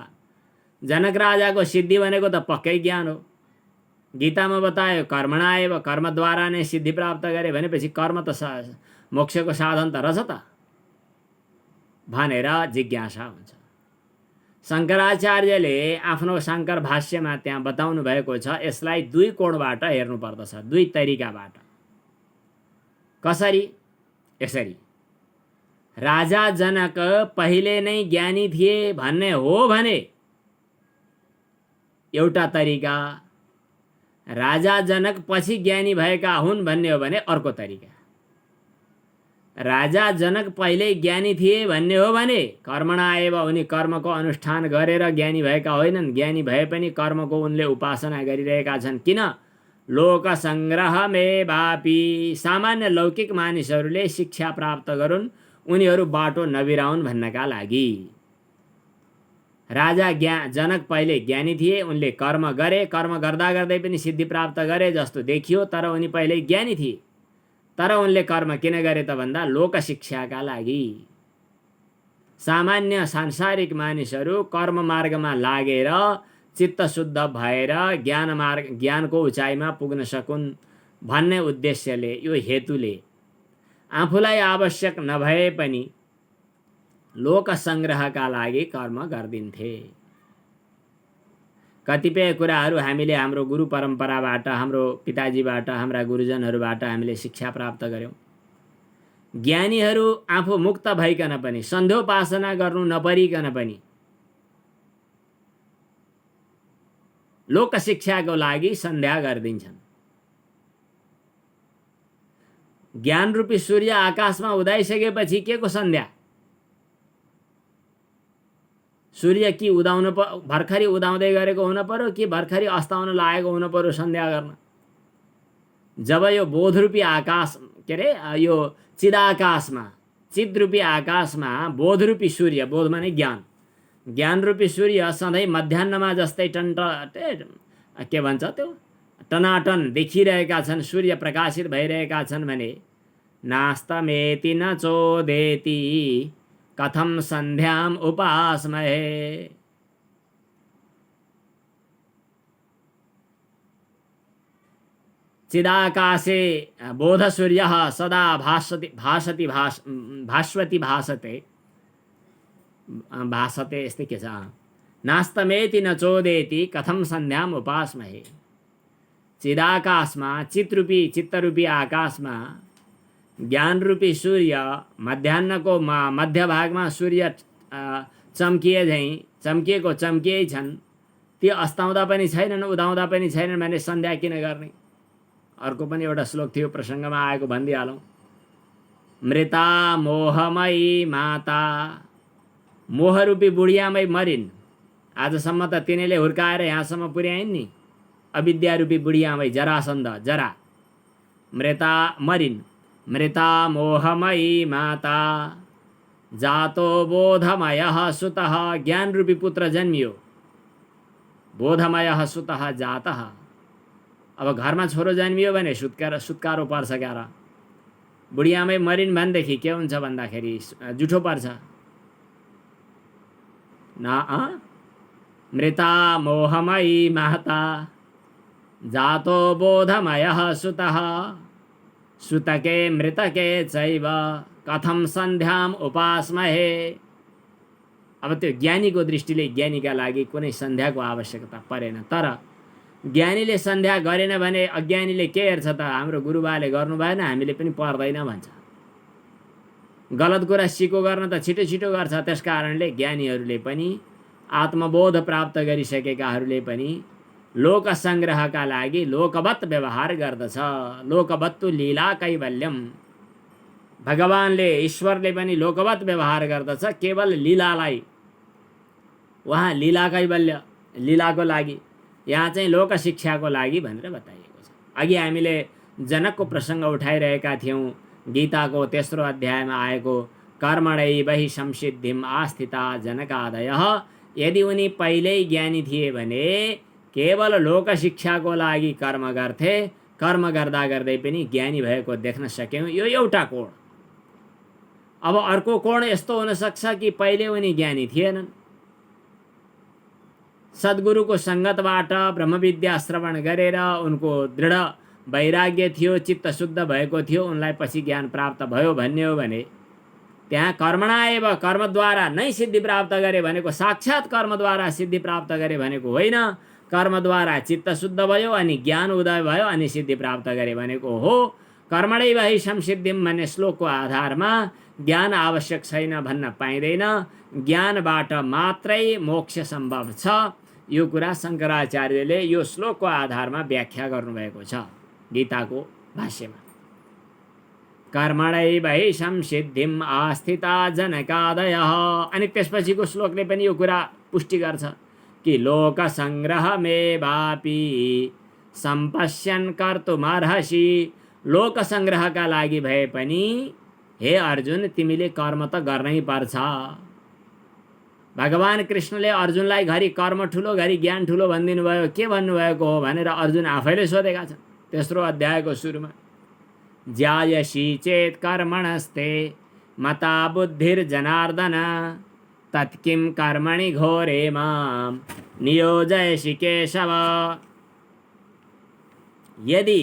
Speaker 1: जनक राजाको सिद्धि भनेको त पक्कै ज्ञान हो। गीतामा बतायो कर्मणा एव, कर्मद्वारा नै सिद्धि प्राप्त गरे भनेपछि कर्म त मोक्षको साधन त रहेछ त भनेर जिज्ञासा हुन्छ। शङ्कराचार्यले आफ्नो शङ्कर भाष्यमा त्यहाँ बताउनु भएको छ, यसलाई दुई कोणबाट हेर्नुपर्दछ, दुई तरिकाबाट। कसरी? यसरी, राजा जनक पहिले नै ज्ञानी थिए भन्ने हो भने एउटा तरिका, राजा जनक पछि ज्ञानी भएका हुन् भन्ने हो भने अर्को तरिका। राजा जनक पहिल्यै ज्ञानी थिए भन्ने हो भने कर्मणा एव उनी कर्मको अनुष्ठान गरेर ज्ञानी भएका होइनन्। ज्ञानी भए पनि कर्मको उनले उपासना गरिरहेका छन्। किन? लोक सङ्ग्रहमेवापि सामान्य लौकिक मानिसहरूले शिक्षा प्राप्त गरून्, उनीहरू बाटो नबिराउन् भन्नका लागि। राजा जनक पहिले ज्ञानी थिए, उनले कर्म गरे, कर्म गर्दा गर्दै पनि सिद्धि प्राप्त गरे जस्तो देखियो, तर उनी पहिले ज्ञानी थिए। तर उनले कर्म किन गरे त भन्दा लोक शिक्षाका लागि। सामान्य सांसारिक मानिसहरू कर्म मार्गमा लागेर चित्त शुद्ध भएर ज्ञानको उचाइमा पुग्न सकुन् भन्ने उद्देश्यले, यो हेतुले आफूलाई आवश्यक नभए पनि लोक सङ्ग्रहका लागि कर्म गर्दिन्थे। कतिपय कुराहरू हामीले हाम्रो गुरु परम्पराबाट, हाम्रो पिताजीबाट, हाम्रा गुरुजनहरूबाट हामीले शिक्षा प्राप्त गर्यौँ। ज्ञानीहरू आफू मुक्त भइकन पनि, सन्ध्योपासना गर्नु नपरिकन पनि लोक शिक्षाको लागि सन्ध्या गरिदिन्छन्। ज्ञान रूपी सूर्य आकाशमा उदाइसकेपछि के को सन्ध्या? सूर्य कि भर्खरी उदाउँदै गरेको हुन पर्यो कि भर्खरी अस्ताउन लागेको हुन पर्यो सन्ध्या गर्न? जब यो बोधरूपी आकाश यो चिदाकाशमा, चिद्रूपी आकाशमा बोधरूपी सूर्य, बोध माने ज्ञान रूपी सूर्य सधैँ मध्याह्नमा जस्तै के भन्छ त्यो टनाटन देखिरहेका छन्, सूर्य प्रकाशित भइरहेका छन् भने नास्तमेति न चोदेति कथम सन्ध्याम उपासमहे। चिदाकाशे बोधसूर्यः सदा भासते यस्तै के छ, नास्तमेति न चोदेति कथम सन्ध्याम उपासमहे। चिदाकाशमा, चित्तरूपी आकाशमा ज्ञान रूपी सूर्य मध्याह्नको मध्य भागमा सूर्य चम्किए छन्। ती अस्ताउँदा पनि छैनन्, उदाउँदा पनि छैनन् भने सन्ध्या किन गर्ने? अर्को पनि एउटा श्लोक थियो, प्रसङ्गमा आएको भनिदिइहालौँ। मृता मोहमयी माता, मोहरूपी बुढियामै मरिन्। आजसम्म त तिनीले हुर्काएर यहाँसम्म पुर्याइन् नि। अविद्यारूपी बुढियामै जरा मरिन्। मृता मोहमयी माता जातो बोधमयः सुतः, ज्ञान रूपी पुत्र जन्मियो, बोधमयः सुतः जातः। अब घरमा छोरो जन्मियो भने सुत्कारो पर्छ क्यार। बुढियामै मरिन् भनेदेखि के हुन्छ भन्दाखेरि जुठो पर्छ। मृता मोहमयी माता जातो बोधमयः सुतः सुतके मृतके चैव कथम सन्ध्याम उपासमहे। अब त्यो ज्ञानीको दृष्टिले ज्ञानीका लागि कुनै सन्ध्याको आवश्यकता परेन। तर ज्ञानीले सन्ध्या गरेन भने अज्ञानीले के हेर्छ त? हाम्रो गुरुबाले गर्नु भएन, हामीले पनि पर्दैन भन्छ। गलत कुरा सिको गर्न त छिटो छिटो गर्छ। त्यस कारणले ज्ञानीहरूले पनि, आत्मबोध प्राप्त गरिसकेकाहरूले पनि लोक सङ्ग्रहका लागि लोकवत् व्यवहार गर्दछ। लोकवत्तु लीला कैवल्यम। भगवानले, ईश्वरले पनि लोकवत् व्यवहार गर्दछ, केवल लीलालाई। उहाँ लीला कैवल्य, लीलाको लागि, यहाँ चाहिँ लोक शिक्षाको लागि भनेर बताइएको छ। अघि हामीले जनकको प्रसङ्ग उठाइरहेका थियौँ। गीताको तेस्रो अध्यायमा आएको कर्मणैव हि संसिद्धिम आस्थिता जनकादयः। यदि उनी पहिल्यै ज्ञानी थिए भने केवल लोक शिक्षाको लागि कर्म गर्थे। कर्म गर्दा गर्दै पनि ज्ञानी भएको देख्न सक्यौँ। यो एउटा कोण। अब अर्को कोण यस्तो हुनसक्छ कि पहिले उनी ज्ञानी थिएनन्। सद्गुरुको सङ्गतबाट ब्रह्मविद्या श्रवण गरेर उनको दृढ वैराग्य थियो, चित्त शुद्ध भएको थियो, उनलाई पछि ज्ञान प्राप्त भयो भन्ने हो भने त्यहाँ कर्मणा एव, कर्मद्वारा नै सिद्धि प्राप्त गरे भनेको साक्षात् कर्मद्वारा सिद्धि प्राप्त गरे भनेको होइन। कर्मद्वारा चित्त शुद्ध भयो अनि ज्ञान उदय भयो अनि सिद्धि प्राप्त गरे भनेको हो। कर्मणैव हि संसिद्धिम भन्ने श्लोकको आधारमा ज्ञान आवश्यक छैन भन्न पाइँदैन। ज्ञानबाट मात्रै मोक्ष सम्भव छ। यो कुरा शङ्कराचार्यले यो श्लोकको आधारमा व्याख्या गर्नुभएको छ गीताको भाष्यमा। कर्मणैव हि संसिद्धिम् आस्थिता जनकादयः। अनि त्यसपछिको श्लोकले पनि यो कुरा पुष्टि गर्छ कि लोकसङ्ग्रहमेवापि सम्पश्यन् कर्तुमर्हसि। लोकसङ्ग्रहका लागि भए पनि हे अर्जुन तिमीले कर्म त गर्नै पर्छ। भगवान कृष्णले अर्जुनलाई घरि कर्म ठुलो घरि ज्ञान ठुलो भनिदिनु भयो। के भन्नुभएको हो भनेर अर्जुन आफैले सोधेका छन् तेस्रो अध्यायको सुरुमा। ज्यायसी चेत कर्मणस्ते मता बुद्धिर्जनार्दन तत्किं कर्मणि घोरे मां नियोजयसि केशव। यदि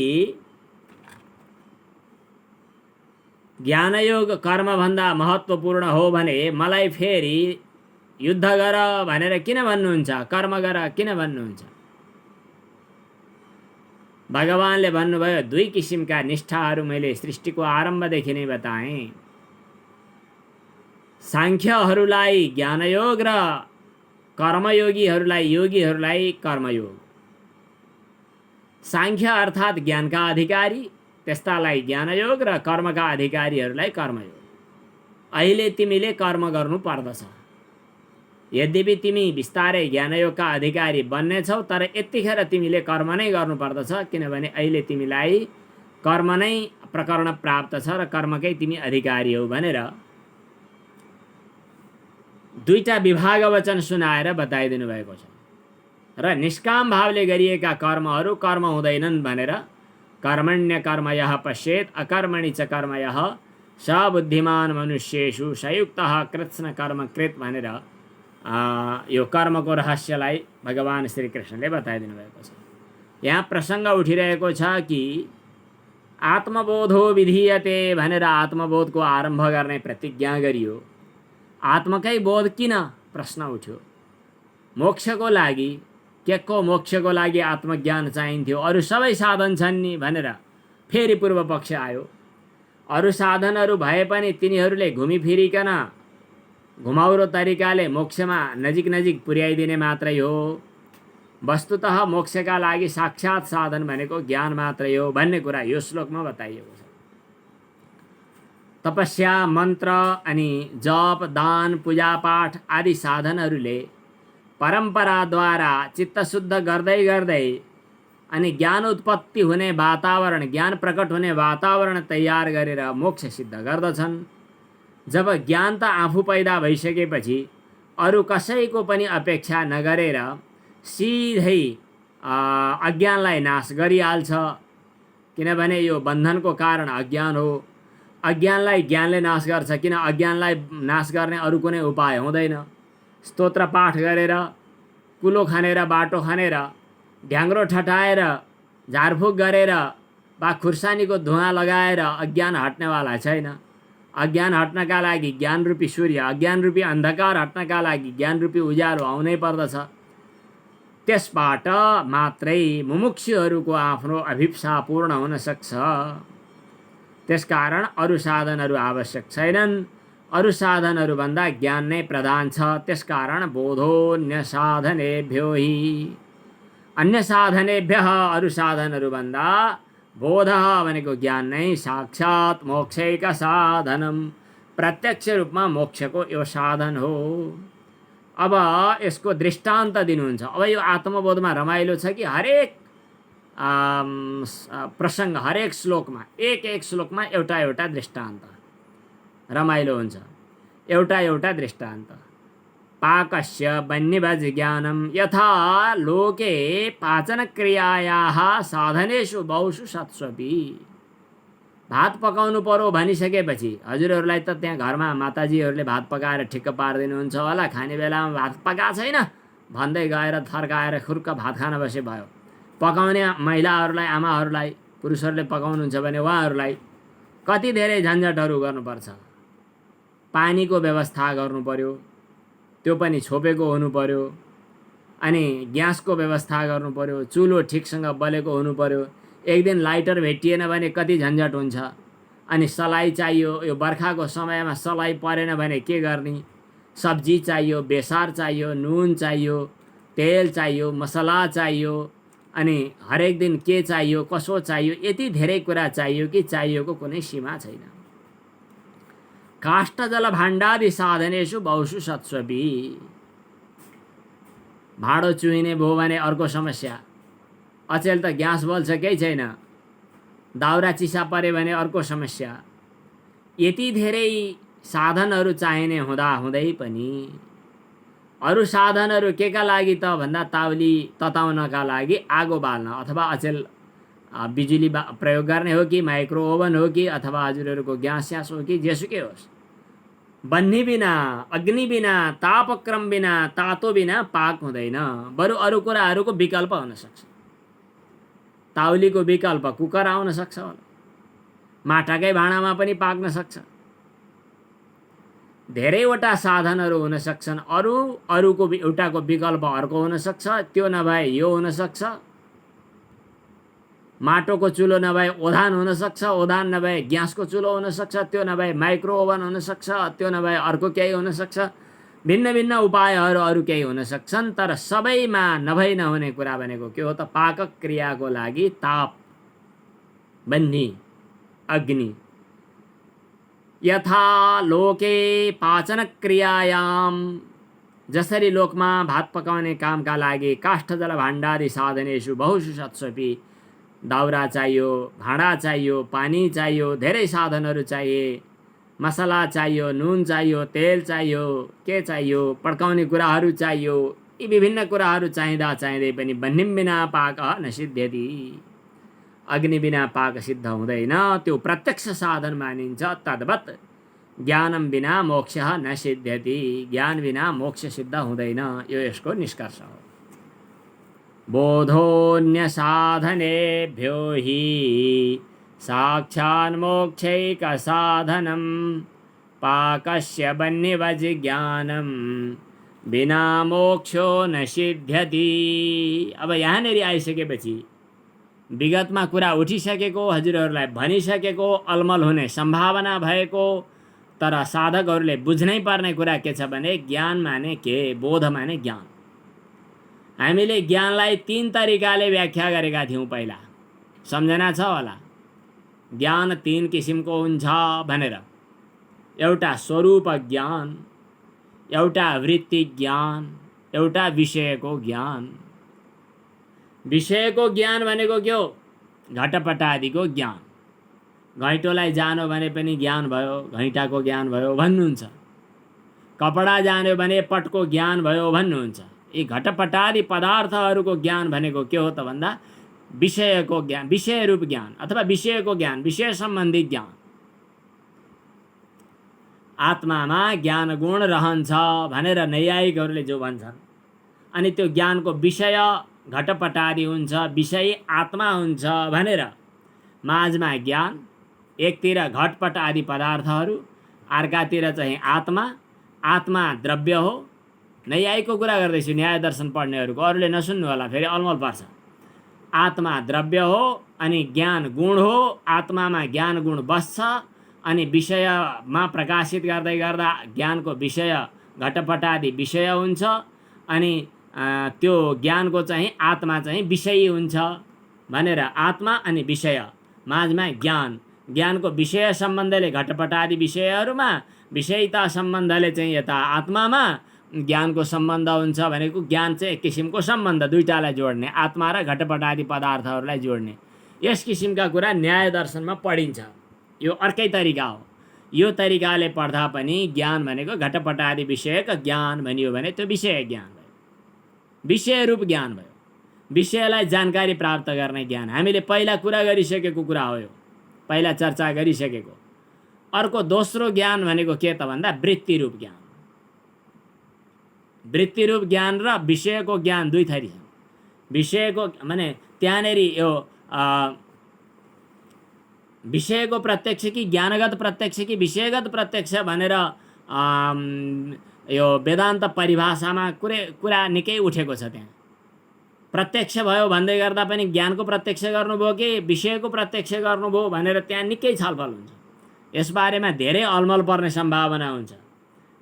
Speaker 1: ज्ञानयोग कर्मभन्दा महत्त्वपूर्ण हो भने मलाई फेरि युद्ध गर भनेर किन भन्नुहुन्छ, कर्म गर किन भन्नुहुन्छ? भगवानले भन्नुभयो दुई किसिमका निष्ठाहरू मैले सृष्टिको आरम्भदेखि नै बताएँ। सांख्यहरूलाई ज्ञानयोग र कर्मयोगीहरूलाई योगीहरूलाई कर्मयोग। सांख्य अर्थात् ज्ञानका अधिकारी त्यस्तालाई ज्ञानयोग र कर्मका अधिकारीहरूलाई कर्मयोग। अहिले तिमीले कर्म गर्नु पर्दछ। यद्यपि तिमी बिस्तारै ज्ञानयोगका अधिकारी बन्नेछौ तर यतिखेर तिमीले कर्म नै गर्नु पर्दछ किनभने अहिले तिमीलाई कर्म नै प्रकरण प्राप्त छ र कर्मकै तिमी अधिकारी हौ भनेर दुईटा विभाग वचन सुनाएर बताइदिनु भएको छ। र निष्काम भावले गरिएका कर्महरू कर्म हुँदैनन् भनेर कर्मण्य कर्मयः पश्येत् अकर्मणि च कर्मयः स बुद्धिमान मनुष्येषु सयुक्तः कृत्स्न कर्म कृत भनेर यो कर्मको रहस्यलाई भगवान श्री कृष्णले बताइदिनु भएको छ। यहाँ प्रसङ्ग उठिरहेको छ कि आत्मबोधो विधीयते भनेर आत्मबोधको आरम्भ गर्ने प्रतिज्ञा गरियो। आत्मकै बोध किन प्रश्न उठ्यो। मोक्षको लागि के को मोक्षको लागि आत्मज्ञान चाहिन्थ्यो, अरू सबै साधन छन् नि भनेर फेरि पूर्व पक्ष आयो। अरू साधनहरू भए पनि तिनीहरूले घुमिफिरिकन घुमाउरो तरिकाले मोक्षमा नजिक नजिक पुर्याइदिने मात्रै हो। वस्तुतः मोक्षका लागि साक्षात साधन भनेको ज्ञान मात्रै हो भन्ने कुरा यो श्लोकमा बताइएको छ। तपस्या मन्त्र अनि जप दान पूजापाठ आदि साधनहरूले परम्पराद्वारा चित्त शुद्ध गर्दै गर्दै अनि ज्ञान उत्पत्ति हुने वातावरण ज्ञान प्रकट हुने वातावरण तयार गरेर मोक्ष सिद्ध गर्दछन्। जब ज्ञान त आफू पैदा भइसकेपछि अरू कसैको पनि अपेक्षा नगरेर सिधै अज्ञानलाई नाश गरिहाल्छ। किनभने यो बन्धनको कारण अज्ञान हो। अज्ञानलाई ज्ञानले नाश गर्छ किन अज्ञानलाई नाश गर्ने अरू कुनै उपाय हुँदैन। स्तोत्र पाठ गरेर कुलो खनेर बाटो खनेर ढ्याङ्ग्रो ठटाएर झारफुक गरेर वा खुर्सानीको धुवाँ लगाएर अज्ञान हट्नेवाला छैन। अज्ञान हट्नका लागि ज्ञान रूपी सूर्य अज्ञान रूपी अन्धकार हट्नका लागि ज्ञान रूपी उज्यालो आउनै पर्दछ। त्यसबाट मात्रै मुमुक्षुहरूको आफ्नो अभिप्सा पूर्ण हुन सक्छ। त्यसकारण अरू साधनहरू आवश्यक छैनन्। अरू साधनहरूभन्दा ज्ञान नै प्रधान छ। त्यसकारण बोधोन्य साधनेभ्यो हि अन्य साधनेभ्यः अरू साधनहरूभन्दा बोध भनेको ज्ञान नै साक्षात् मोक्षैक साधनम प्रत्यक्ष रूपमा मोक्षको यो साधन हो। अब यसको दृष्टान्त दिनुहुन्छ। अब यो आत्मबोधमा रमाइलो छ कि हरेक प्रसङ्ग हरेक श्लोकमा एक श्लोकमा एउटा एउटा दृष्टान्त रमाइलो हुन्छ। एउटा दृष्टान्त पाकस्य वन्यभज ज्ञानम यथा लोके पाचनक्रियायाः साधनेषु बहुषु सत्स्वपि। भात पकाउनु पर्यो भनिसकेपछि हजुरहरूलाई त त्यहाँ घरमा माताजीहरूले भात पकाएर ठिक्क पारिदिनुहुन्छ होला। खाने बेलामा भात पकाएको छैन भन्दै गएर थर्काएर खुर्क भात खान बसे भयो। पकाउने महिलाहरूलाई आमाहरूलाई पुरुषहरूले पकाउनुहुन्छ भने उहाँहरूलाई कति धेरै झन्झटहरू गर्नुपर्छ। पानीको व्यवस्था गर्नु पर्यो त्यो पनि छोपेको हुनु पर्यो। अनि ग्यासको व्यवस्था गर्नु पर्यो। चुलो ठिकसँग बलेको हुनु पर्यो। एक दिन लाइटर भेटिएन भने कति झन्झट हुन्छ। अनि सलाई चाहियो। यो बर्खाको समयमा सलाई परेन भने के गर्ने। सब्जी चाहियो बेसार चाहियो नुन चाहियो तेल चाहियो, मसला चाहियो, अनि हरेक दिन के चाहियो, कसो चाहियो, यति धेरै कुरा चाहियो कि चाहियोको कुनै सीमा छैन। काष्ठ जल भाण्डादि साधनेषु बहुषु सत्स्वपि। भाँडो चुहिने भयो भने अर्को समस्या, अचेल त ग्यास बल्छ केही छैन, दाउरा चिसा परे भने अर्को समस्या। यति धेरै साधनहरू चाहिने हुँदा हुँदै पनि अरू साधनहरू केका लागि त भन्दा ताउली तताउनका लागि आगो बाल्न अथवा अचेल बिजुली प्रयोग गर्ने हो कि माइक्रो ओभन हो कि अथवा हजुरहरूको ग्यास स्यास हो कि जेसुकै होस्, बन्नी बिना, अग्नि बिना, तापक्रम बिना, तातो बिना पाक हुँदैन। बरु अरू कुराहरूको विकल्प हुन सक्छ। ताउलीको विकल्प कुकर आउन सक्छ होला, माटाकै भाँडामा पनि पाक्न सक्छ। धेरैवटा साधनहरू हुन सक्छन्। अरूको एउटाको विकल्प अर्को हुन सक्छ, त्यो नभए यो हुन सक्छ। माटोको चुलो नभए ओधान हुन सक्छ, ओधान नभए ग्यासको चुलो हुन सक्छ, त्यो नभए माइक्रो ओभन हुन सक्छ, त्यो नभए अर्को केही हुन सक्छ। भिन्न भिन्न उपायहरू अरू केही हुन सक्छन्। तर सबैमा नभई नहुने कुरा भनेको के हो त? पाकक क्रियाको लागि ताप, बन्नी, अग्नि। यथा लोके पाचन क्रियायाम, जसरी लोकमा भात पकाउने कामका लागि काष्ठ जल भाण्डादि साधनेषु बहुषु सत्स्वपि दाउरा चाहियो, भाँडा चाहियो, पानी चाहियो, धेरै साधनहरू चाहिए, मसला चाहियो, नुन चाहियो, तेल चाहियो, के चाहियो, पड्काउने कुराहरू चाहियो। यी विभिन्न कुराहरू चाहिँदा चाहिँदै पनि बन्निम बिना पाक न सिद्ध्यति। अग्नि बिना पाक सिद्ध हुँदैन, त्यो प्रत्यक्ष साधन मानिन्छ। तद्वत् ज्ञानम बिना मोक्ष न सिद्ध्यति, ज्ञान बिना मोक्ष सिद्ध हुँदैन। यो यसको निष्कर्ष हो। बोधोन्य साधनेभ्यो हि साक्षान्मोक्षैक साधनम पाकस्य बन्निवज ज्ञानम बिना मोक्षो न सिद्ध्यति। अब यहाँनिर आइसकेपछि विगतमा कुरा उठिसकेको, हजुरहरूलाई भनिसकेको, अलमल हुने सम्भावना भएको, तर साधकहरूले बुझ्नै पर्ने कुरा के छ भने ज्ञान माने के, बोध माने ज्ञान। हामीले ज्ञानलाई 3 तरिकाले व्याख्या गरेका थियौँ पहिला, सम्झना छ होला? ज्ञान 3 किसिमको हुन्छ भनेर। एउटा स्वरूप ज्ञान, एउटा वृत्ति ज्ञान, एउटा विषयको ज्ञान। विषयको ज्ञान भनेको के हो? घटपटादिको ज्ञान। घैँटोलाई जानो भने पनि ज्ञान भयो, घैँटाको ज्ञान भयो भन्नुहुन्छ। कपडा जान्यो भने पटको ज्ञान भयो भन्नुहुन्छ। यी घटपटादि पदार्थहरूको ज्ञान भनेको के हो त भन्दा विषयको ज्ञान, विषय रूप ज्ञान अथवा विषयको ज्ञान, विषय सम्बन्धी ज्ञान। आत्मामा ज्ञान गुण रहन्छ भनेर नैयायिकहरूले जो भन्छन्, अनि त्यो ज्ञानको विषय घटपटादि हुन्छ, विषय आत्मा हुन्छ भनेर माझमा ज्ञान, एकतिर घटपट आदि पदार्थहरू, अर्कातिर चाहिँ आत्मा। आत्मा द्रव्य हो। नैयायिकको कुरा गर्दैछु, न्याय दर्शन पढ्नेहरूको, अरूले नसुन्नु होला, फेरि अलमल पर्छ। आत्मा द्रव्य हो अनि ज्ञान गुण हो। आत्मामा ज्ञान गुण बस्छ अनि विषयमा प्रकाशित गर्दै गर्दा ज्ञानको विषय घटपटादि विषय हुन्छ अनि त्यो ज्ञानको चाहिँ आत्मा चाहिँ विषयी हुन्छ भनेर आत्मा अनि विषय माझमा ज्ञान, ज्ञानको विषय सम्बन्धले घटपटादि विषयहरूमा, विषयता सम्बन्धले चाहिँ यता आत्मामा ज्ञानको सम्बन्ध हुन्छ भनेको ज्ञान चाहिँ एक किसिमको सम्बन्ध, दुईटालाई जोड्ने, आत्मा र घटपटादि पदार्थहरूलाई जोड्ने। यस किसिमका कुरा न्याय दर्शनमा पढिन्छ। यो अर्कै तरिका हो। यो तरिकाले पढ्दा पनि ज्ञान भनेको घटपटादि विषयक ज्ञान भनियो भने त्यो विषय ज्ञान भयो, विषय रूप ज्ञान भयो, विषयलाई जानकारी प्राप्त गर्ने ज्ञान। हामीले पहिला कुरा गरिसकेको कुरा हो यो, पहिला चर्चा गरिसकेको। अर्को दोस्रो ज्ञान भनेको के त भन्दा वृत्ति रूप ज्ञान। वृत्ति रूप ज्ञान र विषयको ज्ञान दुई थरी छन्। विषयको माने त्यहाँनेर यो विषयको प्रत्यक्ष कि ज्ञानगत प्रत्यक्ष कि विषयगत प्रत्यक्ष भनेर यो वेदान्त परिभाषामा कुरा निकै उठेको छ। त्यहाँ प्रत्यक्ष भयो भन्दै गर्दा पनि ज्ञानको प्रत्यक्ष गर्नुभयो कि विषयको प्रत्यक्ष गर्नुभयो भनेर त्यहाँ निकै छलफल हुन्छ। यसबारेमा धेरै अलमल पर्ने सम्भावना हुन्छ।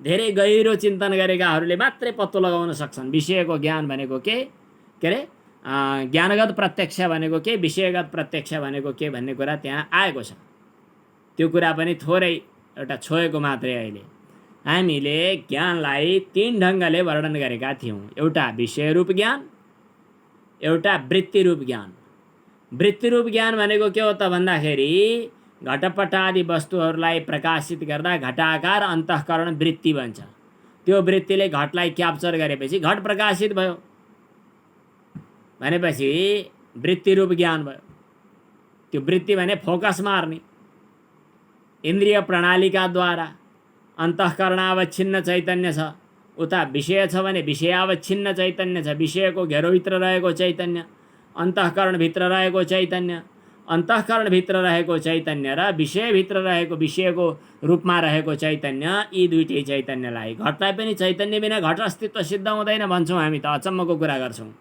Speaker 1: धेरै गहिरो चिन्तन गरेकाहरूले मात्रै पत्तो लगाउन सक्छन् विषयको ज्ञान भनेको के अरे ज्ञानगत प्रत्यक्ष भनेको के, विषयगत प्रत्यक्ष भनेको के भन्ने कुरा त्यहाँ आएको छ। त्यो कुरा पनि थोरै एउटा छोएको मात्रै। अहिले हामीले ज्ञानलाई 3 ढङ्गले वर्णन गरेका थियौँ। एउटा विषयरूप ज्ञान, एउटा वृत्तिरूप ज्ञान। वृत्तिरूप ज्ञान भनेको के हो त भन्दाखेरि घटपट आदि वस्तुहरूलाई प्रकाशित गर्दा घटाकार अन्तःकरण वृत्ति बन्छ। त्यो वृत्तिले घटलाई क्याप्चर गरेपछि घट प्रकाशित भयो भनेपछि वृत्तिरूप ज्ञान भयो। त्यो वृत्ति भने फोकस मार्ने, इन्द्रिय प्रणालीका द्वारा। अन्तःकरणावच्छिन्न चैतन्य छ, उता विषय छ भने विषयावच्छिन्न चैतन्य छ। विषयको घेरोभित्र रहेको चैतन्य, अन्तःकरणभित्र रहेको चैतन्य, अन्तःकरणभित्र रहेको चैतन्य र विषयभित्र रहेको विषयको रूपमा रहेको चैतन्य, यी दुईटै चैतन्यलाई, घटलाई पनि चैतन्य बिना घट अस्तित्व सिद्ध हुँदैन भन्छौँ हामी त, अचम्मको कुरा गर्छौँ।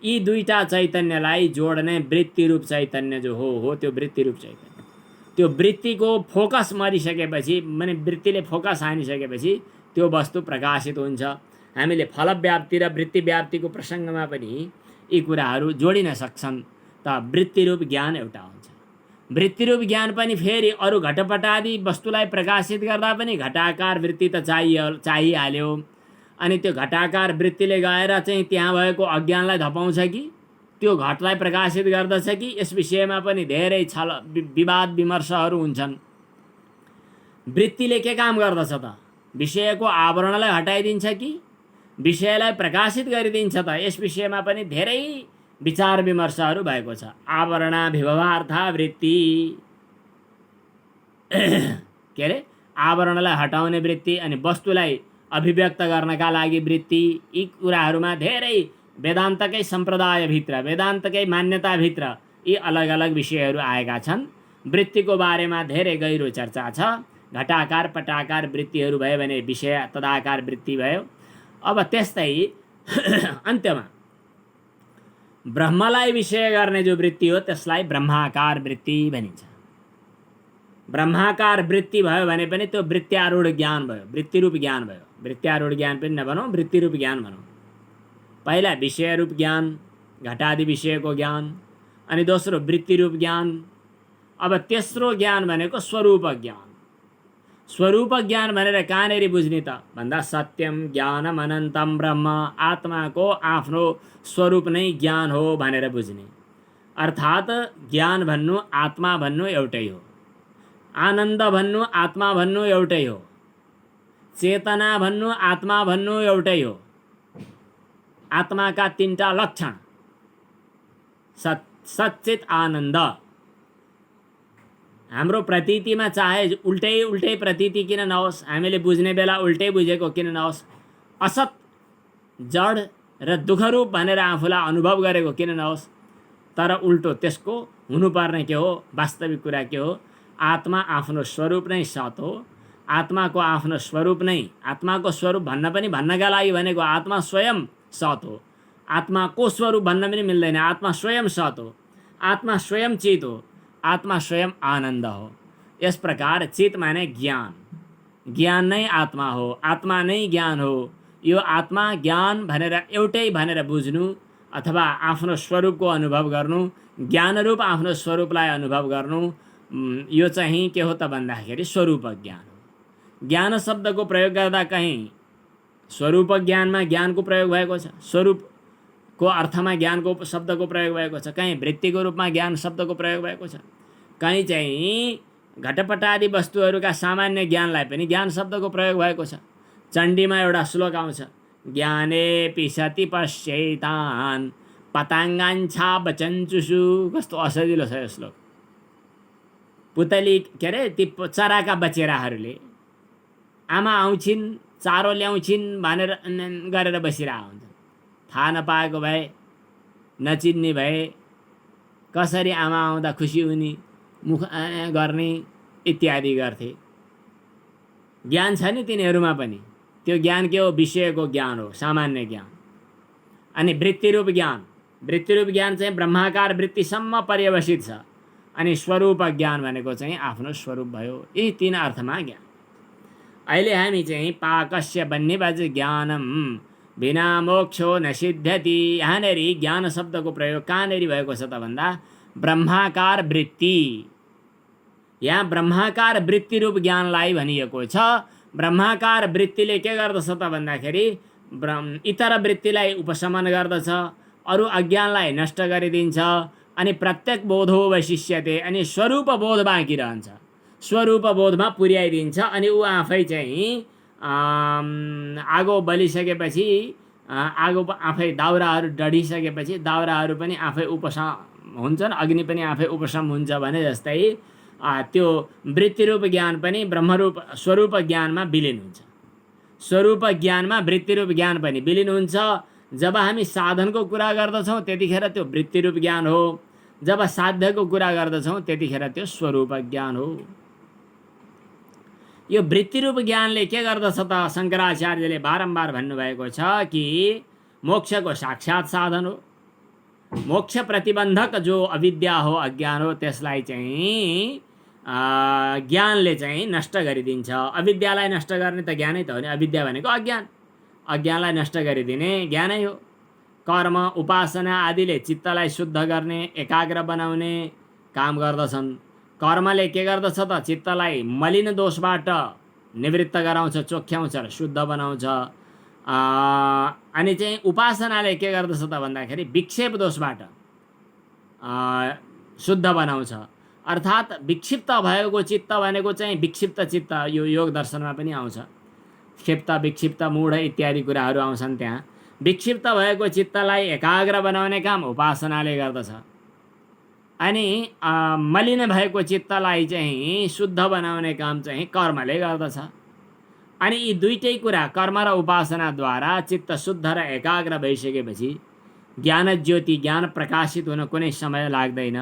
Speaker 1: यी दुईटा चैतन्यलाई जोड्ने वृत्तिरूप चैतन्य जो हो त्यो वृत्तिरूप चैतन्य। त्यो वृत्तिको फोकस मरिसकेपछि माने वृत्तिले फोकस हानिसकेपछि त्यो वस्तु प्रकाशित हुन्छ। हामीले फल व्याप्ति र वृत्ति व्याप्तिको प्रसङ्गमा पनि यी कुराहरू जोडिन सक्छन्। त वृत्तिरूप ज्ञान एउटा हुन्छ। वृत्तिरूप ज्ञान पनि फेरि अरू घटपट आदि वस्तुलाई प्रकाशित गर्दा पनि घटाकार वृत्ति त चाहिहाल्यो। अनि त्यो घटाकार वृत्तिले गएर चाहिँ त्यहाँ भएको अज्ञानलाई धपाउँछ कि त्यो घटलाई प्रकाशित गर्दछ कि, यस विषयमा पनि धेरै छल विवाद विमर्शहरू हुन्छन्। वृत्तिले के काम गर्दछ त? विषयको आवरणलाई हटाइदिन्छ कि विषयलाई प्रकाशित गरिदिन्छ त? यस विषयमा पनि धेरै विचार विमर्शहरू भएको छ। आवरणाभिभवार्था वृत्ति के अरे आवरणलाई हटाउने वृत्ति अनि वस्तुलाई अभिव्यक्त गर्नका लागि वृत्ति, यी कुराहरूमा धेरै वेदान्तकै सम्प्रदायभित्र, वेदान्तकै मान्यताभित्र यी अलग अलग विषयहरू आएका छन्। वृत्तिको बारेमा धेरै गहिरो चर्चा छ। घटाकार पटाकार वृत्तिहरू भयो भने विषय तदाकार वृत्ति भयो। अब त्यस्तै अन्त्यमा ब्रह्मलाई विषय गर्ने जो वृत्ति हो त्यसलाई ब्रह्माकार वृत्ति भनिन्छ। ब्रह्माकार वृत्ति भयो भने पनि त्यो वृत्त्यारूढ ज्ञान भयो, वृत्तिरूप ज्ञान भयो। वृत्त्यारूढ ज्ञान पनि नभनौँ, वृत्तिरूप ज्ञान भनौँ। पहिला विषयरूप ज्ञान, घटादि विषयको ज्ञान, अनि दोस्रो वृत्तिरूप ज्ञान। अब तेस्रो ज्ञान भनेको स्वरूप ज्ञान। स्वरूप ज्ञान भनेर कहाँनेरि बुझ्ने त भन्दा सत्यम ज्ञानम अनन्तम ब्रह्म, आत्माको आफ्नो स्वरूप नै ज्ञान हो भनेर बुझ्ने। अर्थात् ज्ञान भन्नु आत्मा भन्नु एउटै हो, आनन्द भन्नु आत्मा भन्नु एउटै हो, चेतना भन्नु आत्मा भन्नु एउटै हो। आत्माका 3टा लक्षण सच्चित आनन्द। हाम्रो प्रतीतिमा चाहे उल्टै प्रतीति किन नहोस्, हामीले बुझ्ने बेला उल्टै बुझेको किन नहोस्, असत जड र दुःखरूप भनेर आफूलाई अनुभव गरेको किन नहोस्, तर उल्टो त्यसको हुनुपर्ने के हो, वास्तविक कुरा के हो, आत्मा आफ्नो स्वरूप नै सत हो। आत्माको आफ्नो स्वरूप नै, आत्माको स्वरूप भन्नका लागि भनेको आत्मा स्वयं सत हो। आत्माको स्वरूप भन्न पनि मिल्दैन, आत्मा स्वयं सत हो, आत्मा स्वयं चित हो, आत्मा स्वयं आनन्द हो। यस प्रकार चित माने ज्ञान, ज्ञान नै आत्मा हो, आत्मा नै ज्ञान हो। यो आत्मा ज्ञान भनेर एउटै भनेर बुझ्नु अथवा आफ्नो स्वरूपको अनुभव गर्नु, ज्ञानरूप आफ्नो स्वरूपलाई अनुभव गर्नु, यो चाहिँ के हो त भन्दाखेरि स्वरूप ज्ञान हो। ज्ञान शब्दको प्रयोग गर्दा कहीँ स्वरूप ज्ञानमा ज्ञानको प्रयोग भएको छ, स्वरूपको अर्थमा ज्ञानको शब्दको प्रयोग भएको छ, कहीँ वृत्तिको रूपमा ज्ञान शब्दको प्रयोग भएको छ, कहीँ चाहिँ घटपट आदि वस्तुहरूका सामान्य ज्ञानलाई पनि ज्ञान शब्दको प्रयोग भएको छ। चण्डीमा एउटा श्लोक आउँछ, ज्ञाने पिसति पश्यैतान् पताङ्गान्छा बचन्चुषु। कस्तो असजिलो छ यो श्लोक। पुतली के अरे ती चराका बचेराहरूले आमा आउँछिन् चारो ल्याउँछिन् भनेर गरेर बसिरहेको हुन्छ। थाहा नपाएको भए, नचिन्ने भए, कसरी आमा आउँदा खुसी हुने, मुख गर्ने इत्यादि गर्थे। ज्ञान छ नि तिनीहरूमा पनि। त्यो ज्ञान के हो? विषयको ज्ञान हो, सामान्य ज्ञान। अनि वृत्तिरूप ज्ञान, वृत्तिरूप ज्ञान चाहिँ ब्रह्माकार वृत्तिसम्म पर्यवसित छ। अनि स्वरूप ज्ञान भनेको चाहिँ आफ्नो स्वरूप भयो। यी 3 अर्थमा ज्ञान। अहिले हामी चाहिँ पाकस्य बन्नेबाज ज्ञानम बिना मोक्षो न सिद्ध्यति। यहाँनिर ज्ञान शब्दको प्रयोग कहाँनिर भएको छ त भन्दा ब्रह्माकार वृत्ति, यहाँ ब्रह्माकार वृत्ति रूप ज्ञानलाई भनिएको छ। ब्रह्माकार वृत्तिले के गर्दछ त भन्दाखेरि इतर वृत्तिलाई उपशमन गर्दछ, अरू अज्ञानलाई नष्ट गरिदिन्छ। अनि प्रत्येक बोधो वैशिष्यते, अनि स्वरूप बोध बाँकी रहन्छ, स्वरूप बोधमा पुर्याइदिन्छ। अनि ऊ आफै चाहिँ आगो बलिसकेपछि आगो आफै दाउराहरू डढिसकेपछि दाउराहरू पनि आफै उपशम हुन्छन्, अग्नि पनि आफै उपशम हुन्छ भने जस्तै त्यो वृत्तिरूप ज्ञान पनि ब्रह्मरूप स्वरूप ज्ञानमा विलिन हुन्छ। स्वरूप ज्ञानमा वृत्तिरूप ज्ञान पनि विलिन हुन्छ। जब हामी साधनको कुरा गर्दछौँ त्यतिखेर त्यो वृत्तिरूप ज्ञान हो, जब साध्यको कुरा गर्दछौँ त्यतिखेर त्यो स्वरूप ज्ञान हो। यो वृत्तिरूप ज्ञानले के गर्दछ त शङ्कराचार्यले बारम्बार भन्नुभएको छ कि मोक्षको साक्षात साधन हो। मोक्ष प्रतिबन्धक जो अविद्या हो, अज्ञान हो, त्यसलाई चाहिँ ज्ञानले चाहिँ नष्ट गरिदिन्छ। अविद्यालाई नष्ट गर्ने त ज्ञानै त हो नि, अविद्या भनेको अज्ञान, अज्ञानलाई नष्ट गरिदिने ज्ञानै हो। कर्म उपासना आदिले चित्तलाई शुद्ध गर्ने, एकाग्र बनाउने काम गर्दछन्। कर्मले के गर्दछ त चित्तलाई मलिन दोषबाट निवृत्त गराउँछ, चोख्याउँछ र शुद्ध बनाउँछ। अनि चाहिँ उपासनाले के गर्दछ त भन्दाखेरि विक्षेप दोषबाट शुद्ध बनाउँछ। अर्थात् विक्षिप्त भएको चित्त भनेको चाहिँ विक्षिप्त चित्त, यो योग दर्शनमा पनि आउँछ, क्षिप्त विक्षिप्त मूढ इत्यादि कुराहरू आउँछन् त्यहाँ। विक्षिप्त भएको चित्तलाई एकाग्र बनाउने काम उपासनाले गर्दछ। अनि मलिन भएको चित्तलाई चाहिँ शुद्ध बनाउने काम चाहिँ कर्मले गर्दछ। अनि यी दुईटै कुरा कर्म र उपासनाद्वारा चित्त शुद्ध र एकाग्र भइसकेपछि ज्ञान ज्योति, ज्ञान प्रकाशित हुन कुनै समय लाग्दैन।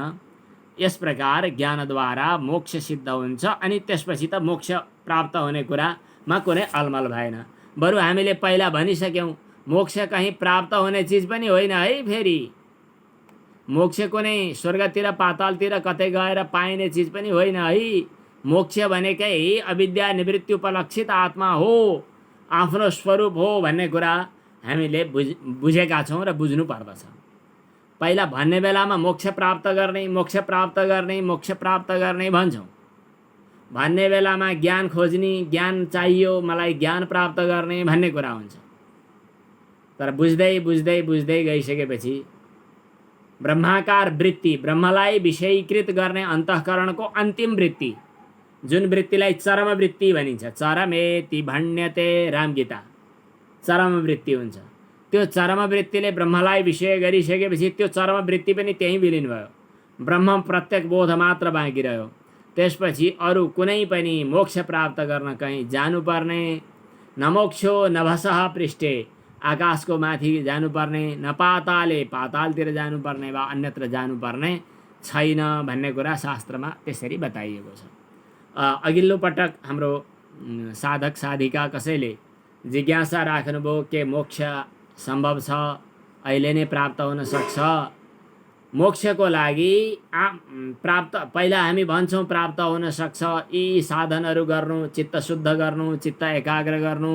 Speaker 1: यस प्रकार ज्ञानद्वारा मोक्ष सिद्ध हुन्छ। अनि त्यसपछि त मोक्ष प्राप्त हुने कुरामा कुनै अलमल भएन। बरु हामीले पहिला भनिसक्यौँ, मोक्ष कहीँ प्राप्त हुने चिज पनि होइन है। फेरि मोक्ष कुनै स्वर्गतिर पातालतिर कतै गएर पाइने चिज पनि होइन है। मोक्ष भनेकै अविद्या निवृत्ति उपलक्षित आत्मा हो, आफ्नो स्वरूप हो भन्ने कुरा हामीले बुझेका छौँ र बुझ्नु पर्दछ। पहिला भन्ने बेलामा मोक्ष प्राप्त गर्ने, मोक्ष प्राप्त गर्ने, मोक्ष प्राप्त गर्ने भन्छौँ। भन्ने बेलामा ज्ञान खोज्ने, ज्ञान चाहियो मलाई, ज्ञान प्राप्त गर्ने भन्ने कुरा हुन्छ। तर बुझ्दै बुझ्दै बुझ्दै गइसकेपछि ब्रह्माकार वृत्ति, ब्रह्मलाई विषयीकृत गर्ने अन्तःकरणको अन्तिम वृत्ति, जुन वृत्तिलाई चरम वृत्ति भनिन्छ, चरमेति भण्यते रामगीता, चरम वृत्ति हुन्छ। त्यो चरम वृत्तिले ब्रह्मलाई विषय गरिसकेपछि त्यो चरम वृत्ति पनि त्यहीँ विलिन भयो। ब्रह्म प्रत्यक्ष बोध मात्र बाँकी रह्यो। त्यसपछि अरू कुनै पनि मोक्ष प्राप्त गर्न कहीँ जानुपर्ने, न मोक्षो न भसः पृष्ठे, आकाशको माथि जानुपर्ने, न पाताले, पातालतिर जानुपर्ने वा अन्यत्र जानुपर्ने छैन भन्ने कुरा शास्त्रमा त्यसरी बताइएको छ। अघिल्लो पटक हाम्रो साधक साधिका कसैले जिज्ञासा राख्नुभयो के मोक्ष सम्भव छ, अहिले नै प्राप्त हुन सक्छ। मोक्षको लागि प्राप्त पहिला हामी भन्छौँ प्राप्त हुन सक्छ, यी साधनहरू गर्नु, चित्त शुद्ध गर्नु, चित्त एकाग्र गर्नु,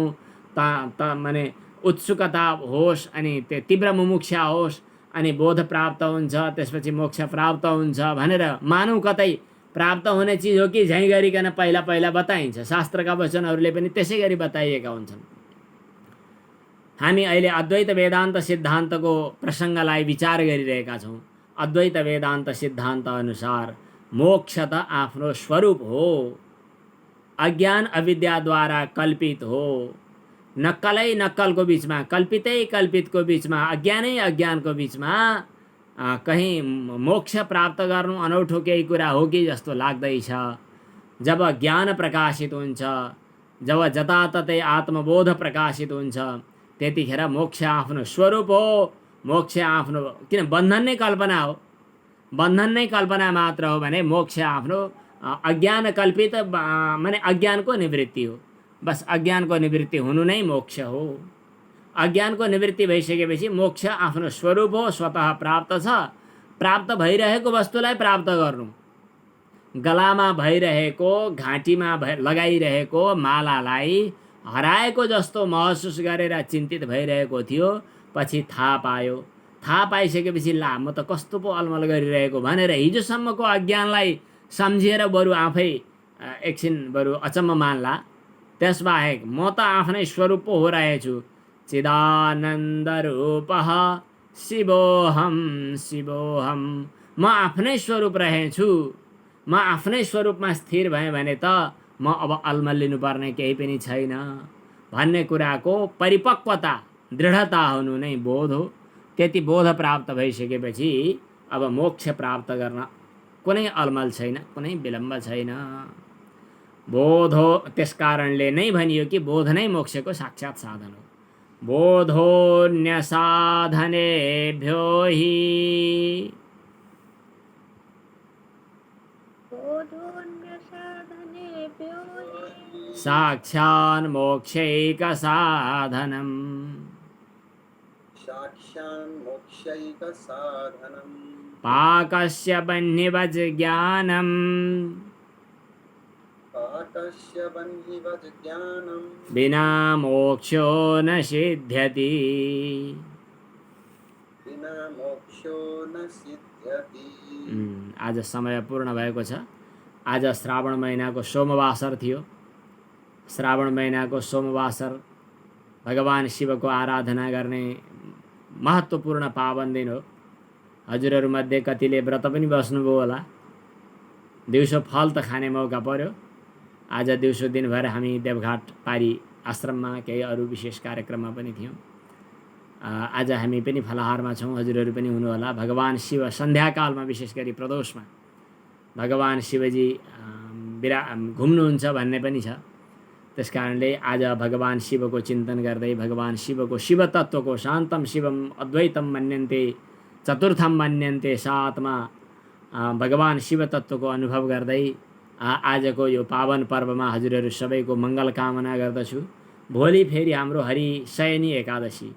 Speaker 1: माने उत्सुकता होस्, अनि त्यो तीव्र मुमुक्षा होस्, अनि बोध प्राप्त हुन्छ, त्यसपछि मोक्ष प्राप्त हुन्छ भनेर मानौँ कतै प्राप्त हुने चिज हो कि झैँ गरिकन पहिला पहिला बताइन्छ। शास्त्रका वचनहरूले पनि त्यसै गरी बताइएका हुन्छन्। हामी अहिले अद्वैत वेदान्त सिद्धान्तको प्रसङ्गलाई विचार गरिरहेका छौँ। अद्वैत वेदान्त सिद्धान्त अनुसार मोक्ष त आफ्नो स्वरूप हो, अज्ञान अविद्याद्वारा कल्पित हो। नक्कलै नक्कलको बिचमा, कल्पितै कल्पितको बिचमा, अज्ञानै अज्ञानको बिचमा कहीँ मोक्ष प्राप्त गर्नु अनौठो केही कुरा हो कि जस्तो लाग्दैछ। जब ज्ञान प्रकाशित हुन्छ, जब जताततै आत्मबोध प्रकाशित हुन्छ, त्यतिखेर मोक्ष आफ्नो स्वरूप हो। मोक्ष आफ्नो, किन बन्धन नै कल्पना हो, बन्धन नै कल्पना मात्र हो भने मोक्ष आफ्नो अज्ञान कल्पित माने अज्ञानको निवृत्ति हो। बस अज्ञानको निवृत्ति हुनु नै मोक्ष हो। अज्ञानको निवृत्ति भइसकेपछि मोक्ष आफ्नो स्वरूप हो, स्वतः प्राप्त छ। प्राप्त भइरहेको वस्तुलाई प्राप्त गर्नु, गलामा भइरहेको घाँटीमा लगाइरहेको मालालाई हराएको जस्तो महसुस गरेर चिन्तित भइरहेको थियो। पछि थाहा पाइसकेपछि ला म त कस्तो पो अलमल गरिरहेको भनेर हिजोसम्मको अज्ञानलाई सम्झिएर बरु आफै एकछिन बरु अचम्म मान्ला। त्यसबाहेक म त आफ्नै स्वरूप पो हो रहेछु। चिदानन्द रूपः शिवोहम शिवोहम, म आफ्नै स्वरूप रहेछु। म आफ्नै स्वरूपमा स्थिर भएँ भने त म अब अलमल्लिनु पर्ने केही पनि छैन भन्ने कुराको परिपक्वता दृढता हुनु नै बोध हो। त्यति बोध प्राप्त भइसकेपछि अब मोक्ष प्राप्त गर्न कुनै अलमल छैन, कुनै विलम्ब छैन। बोध हो, त्यसकारणले नै भनियो कि बोध नै मोक्षको साक्षात साधन हो। बोधोन्य साधनेभ्यो हि साक्षान्मोक्षैक साधनम्। पाकस्य बह्निवज् ज्ञानम् विना मोक्षो न सिद्ध्यति। आज समय पूर्ण भएको छ। आज श्रावण महिनाको सोमवासर थियो। श्रावण महिनाको सोमवासर भगवान शिवको आराधना गर्ने महत्त्वपूर्ण पावन दिन हो। हजुरहरूमध्ये कतिले व्रत पनि बस्नुभयो होला। दिउँसो फल त खाने मौका पर्यो। आज दिउँसो दिनभर हामी देवघाट पारी आश्रममा केही अरू विशेष कार्यक्रममा पनि थियौँ। आज हामी पनि फलाहारमा छौँ, हजुरहरू पनि हुनुहोला। भगवान शिव सन्ध्याकालमा विशेष गरी प्रदोषमा भगवान शिवजी घुम्नुहुन्छ भन्ने पनि छ। त्यसकारणले आज भगवान शिवको चिन्तन गर्दै भगवान शिवको शिवतत्त्वको शान्तं शिवम अद्वैतम मन्यन्ते चतुर्थम मन्यन्ते साथमा भगवान शिवतत्त्वको अनुभव गर्दै आजको यो पावन पर्वमा हजुरहरू सबैको मङ्गल कामना गर्दछु। भोलि फेरि हाम्रो हरि शयनी एकादशी।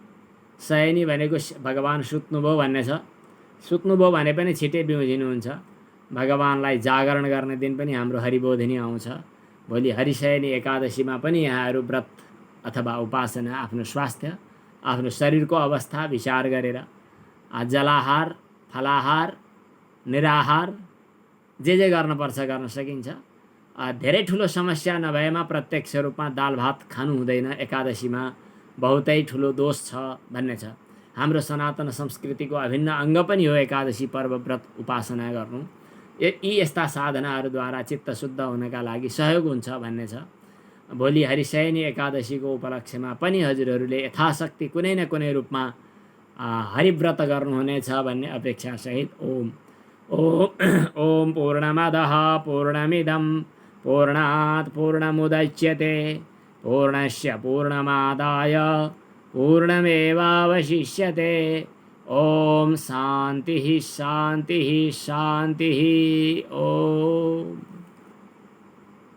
Speaker 1: शयनी भनेको भगवान सुत्नुभयो भन्ने छ। सुत्नुभयो भने पनि छिटै बिउजिनुहुन्छ। भगवानलाई जागरण गर्ने दिन पनि हाम्रो हरिबोधिनी आउँछ। भोलि हरिशयनी एकादशीमा पनि यहाँहरू व्रत अथवा उपासना आफ्नो स्वास्थ्य, आफ्नो शरीरको अवस्था विचार गरेर जलाहार, फलाहार, निराहार जे गर्नुपर्छ गर्न सकिन्छ। धेरै ठुलो समस्या नभएमा प्रत्यक्ष रूपमा दाल भात खानु हुँदैन। एकादशीमा बहुतै ठुलो दोष छ भन्ने छ। हाम्रो सनातन संस्कृतिको अभिन्न अङ्ग पनि हो एकादशी पर्व व्रत उपासना गर्नु। यी यस्ता साधनाहरूद्वारा चित्त शुद्ध हुनका लागि सहयोग हुन्छ भन्ने छ। भोलि हरिशयनी एकादशीको उपलक्ष्यमा पनि हजुरहरूले यथाशक्ति कुनै न कुनै रूपमा हरिव्रत गर्नुहुनेछ भन्ने अपेक्षासहित ओम पूर्णमदः पूर्णमिदं पूर्णात् पूर्णमुदच्यते पूर्णस्य पूर्णमादाय पूर्णमेवावशिष्यते। ओम शांति शांति शांति। ओम।